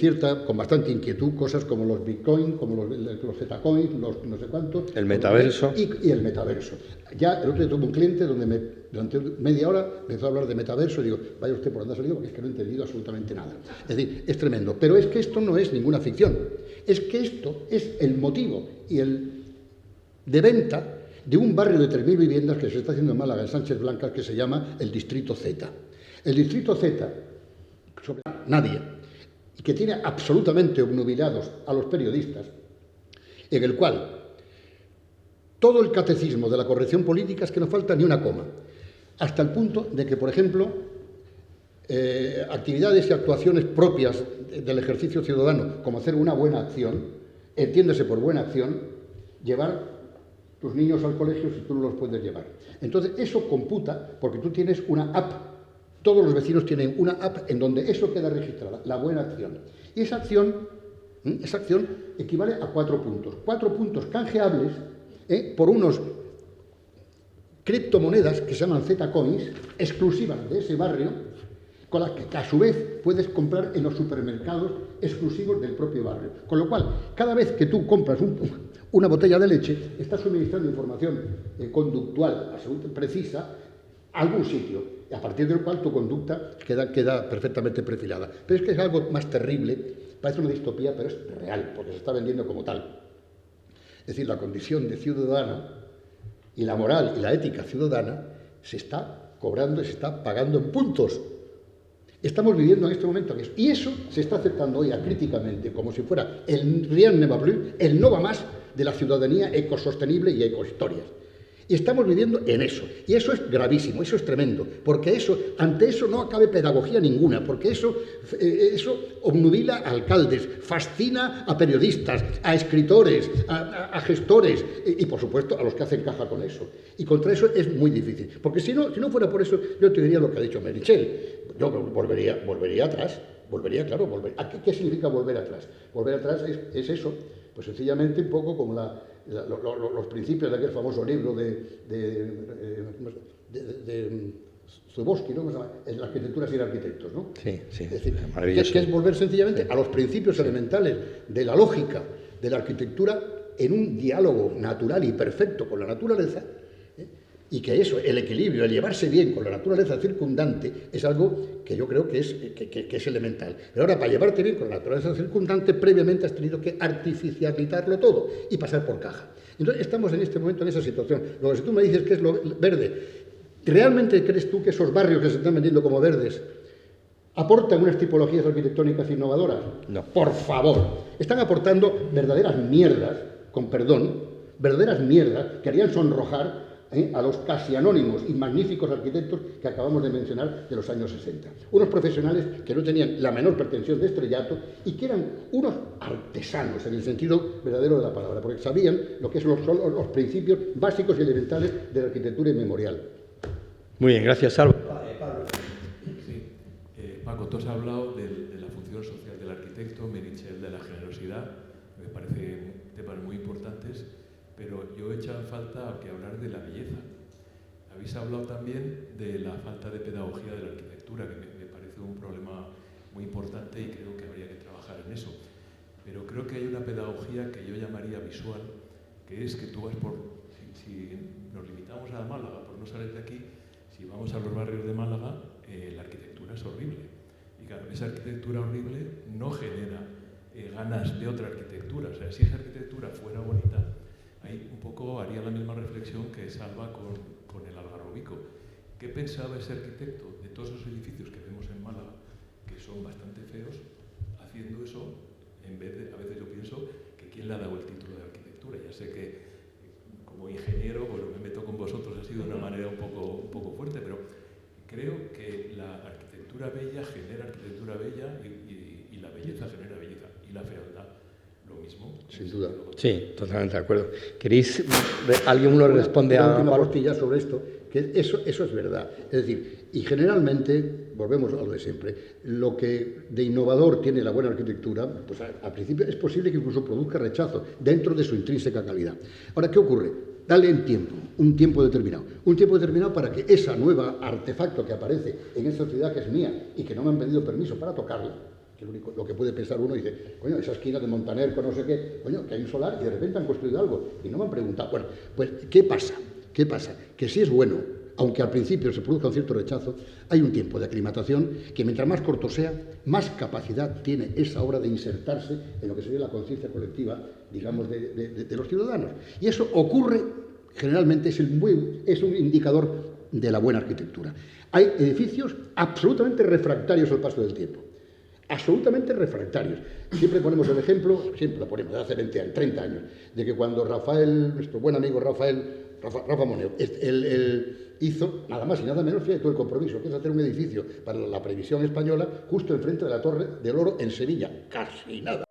bastante inquietud cosas como los Bitcoin, como los Zcoins, los no sé cuántos. El metaverso. Y el metaverso. Ya el otro día tuve un cliente donde durante media hora empezó a hablar de metaverso y digo, vaya usted por dónde ha salido, porque es que no he entendido absolutamente nada. Es decir, es tremendo. Pero es que esto no es ninguna ficción. Es que esto es el motivo y el de venta de un barrio de 3.000 viviendas que se está haciendo en Málaga, en Sánchez Blancas, que se llama el Distrito Z. El Distrito Z, sobre nadie, y que tiene absolutamente obnubilados a los periodistas, en el cual todo el catecismo de la corrección política es que no falta ni una coma, hasta el punto de que, por ejemplo, actividades y actuaciones propias del ejercicio ciudadano, como hacer una buena acción, entiéndese por buena acción, llevar tus niños al colegio si tú no los puedes llevar. Entonces, eso computa porque tú tienes una app. Todos los vecinos tienen una app en donde eso queda registrada, la buena acción. Y esa acción equivale a 4 puntos. 4 puntos canjeables por unos criptomonedas que se llaman Zcoins, exclusivas de ese barrio, con las que a su vez puedes comprar en los supermercados exclusivos del propio barrio. Con lo cual, cada vez que tú compras una botella de leche, estás suministrando información conductual absolutamente precisa a algún sitio, y a partir del cual tu conducta queda perfectamente perfilada. Pero es que es algo más terrible, parece una distopía, pero es real, porque se está vendiendo como tal. Es decir, la condición de ciudadano y la moral y la ética ciudadana se está cobrando y se está pagando en puntos. Estamos viviendo en este momento eso. Y eso se está aceptando hoy acríticamente como si fuera el rien ne va plus, el no va más de la ciudadanía ecosostenible y ecohistorias. Y estamos viviendo en eso. Y eso es gravísimo, eso es tremendo. Porque ante eso no cabe pedagogía ninguna, porque eso obnubila a alcaldes, fascina a periodistas, a escritores, a gestores y, por supuesto, a los que hacen caja con eso. Y contra eso es muy difícil. Porque si no fuera por eso, yo te diría lo que ha dicho Meritxell. Yo volvería atrás. ¿Qué significa volver atrás? Volver atrás es eso. Pues sencillamente un poco como los principios de aquel famoso libro de Zuboski, ¿no? En la arquitectura sin arquitectos, ¿no? Sí, es decir, maravilloso. que es volver sencillamente a los principios elementales de la lógica de la arquitectura en un diálogo natural y perfecto con la naturaleza, y que eso, el equilibrio, el llevarse bien con la naturaleza circundante, es algo que yo creo que es elemental. Pero ahora, para llevarte bien con la naturaleza circundante, previamente has tenido que artificializarlo todo y pasar por caja. Entonces, estamos en este momento en esa situación. Luego, si tú me dices que es lo verde, ¿realmente crees tú que esos barrios que se están vendiendo como verdes aportan unas tipologías arquitectónicas innovadoras? No. Por favor. Están aportando verdaderas mierdas, con perdón, verdaderas mierdas que harían sonrojar a los casi anónimos y magníficos arquitectos que acabamos de mencionar de los años 60. Unos profesionales que no tenían la menor pretensión de estrellato y que eran unos artesanos en el sentido verdadero de la palabra, porque sabían lo que son los principios básicos y elementales de la arquitectura inmemorial. Muy bien, gracias, Salvo. Sí. Paco, tú has hablado de la función social del arquitecto, Meritxell de la generosidad, me parece temas muy importantes. Pero yo he echado en falta que hablar de la belleza. Habéis hablado también de la falta de pedagogía de la arquitectura, que me parece un problema muy importante y creo que habría que trabajar en eso. Pero creo que hay una pedagogía que yo llamaría visual, que es que tú vas si nos limitamos a Málaga, por no salir de aquí, si vamos a los barrios de Málaga, la arquitectura es horrible. Y claro, esa arquitectura horrible no genera ganas de otra arquitectura. O sea, si esa arquitectura fuera bonita, ahí un poco haría la misma reflexión que Salva con el Algarrobico. ¿Qué pensaba ese arquitecto de todos esos edificios que vemos en Málaga, que son bastante feos, haciendo eso, en vez de, a veces yo pienso, que quién le ha dado el título de arquitectura? Ya sé que como ingeniero, bueno, me meto con vosotros, ha sido de una manera un poco fuerte, pero creo que la arquitectura bella genera arquitectura bella y la belleza genera belleza, y la fealdad lo mismo. Sin duda. Sí, totalmente de acuerdo. ¿Queréis, alguien uno responde una a última Pablo? postilla sobre esto, que eso es verdad. Es decir, y generalmente, volvemos a lo de siempre, lo que de innovador tiene la buena arquitectura, pues al principio es posible que incluso produzca rechazo dentro de su intrínseca calidad. Ahora, ¿qué ocurre? Dale un tiempo determinado para que ese nuevo artefacto que aparece en esta ciudad que es mía y que no me han pedido permiso para tocarla, que es lo que puede pensar uno, y dice, coño, esa esquina de Montaner, con no sé qué, coño, que hay un solar y de repente han construido algo y no me han preguntado. Bueno, pues, ¿qué pasa? Que si es bueno, aunque al principio se produzca un cierto rechazo, hay un tiempo de aclimatación que mientras más corto sea, más capacidad tiene esa obra de insertarse en lo que sería la conciencia colectiva, digamos, de los ciudadanos. Y eso ocurre, generalmente es un indicador de la buena arquitectura. Hay edificios absolutamente refractarios al paso del tiempo. Absolutamente refractarios. Siempre ponemos el ejemplo, siempre lo ponemos, de hace 20 años, 30 años, de que cuando nuestro buen amigo Rafa Moneo, hizo nada más y nada menos, fíjate todo el compromiso, que es hacer un edificio para la previsión española justo enfrente de la Torre del Oro en Sevilla. Casi nada.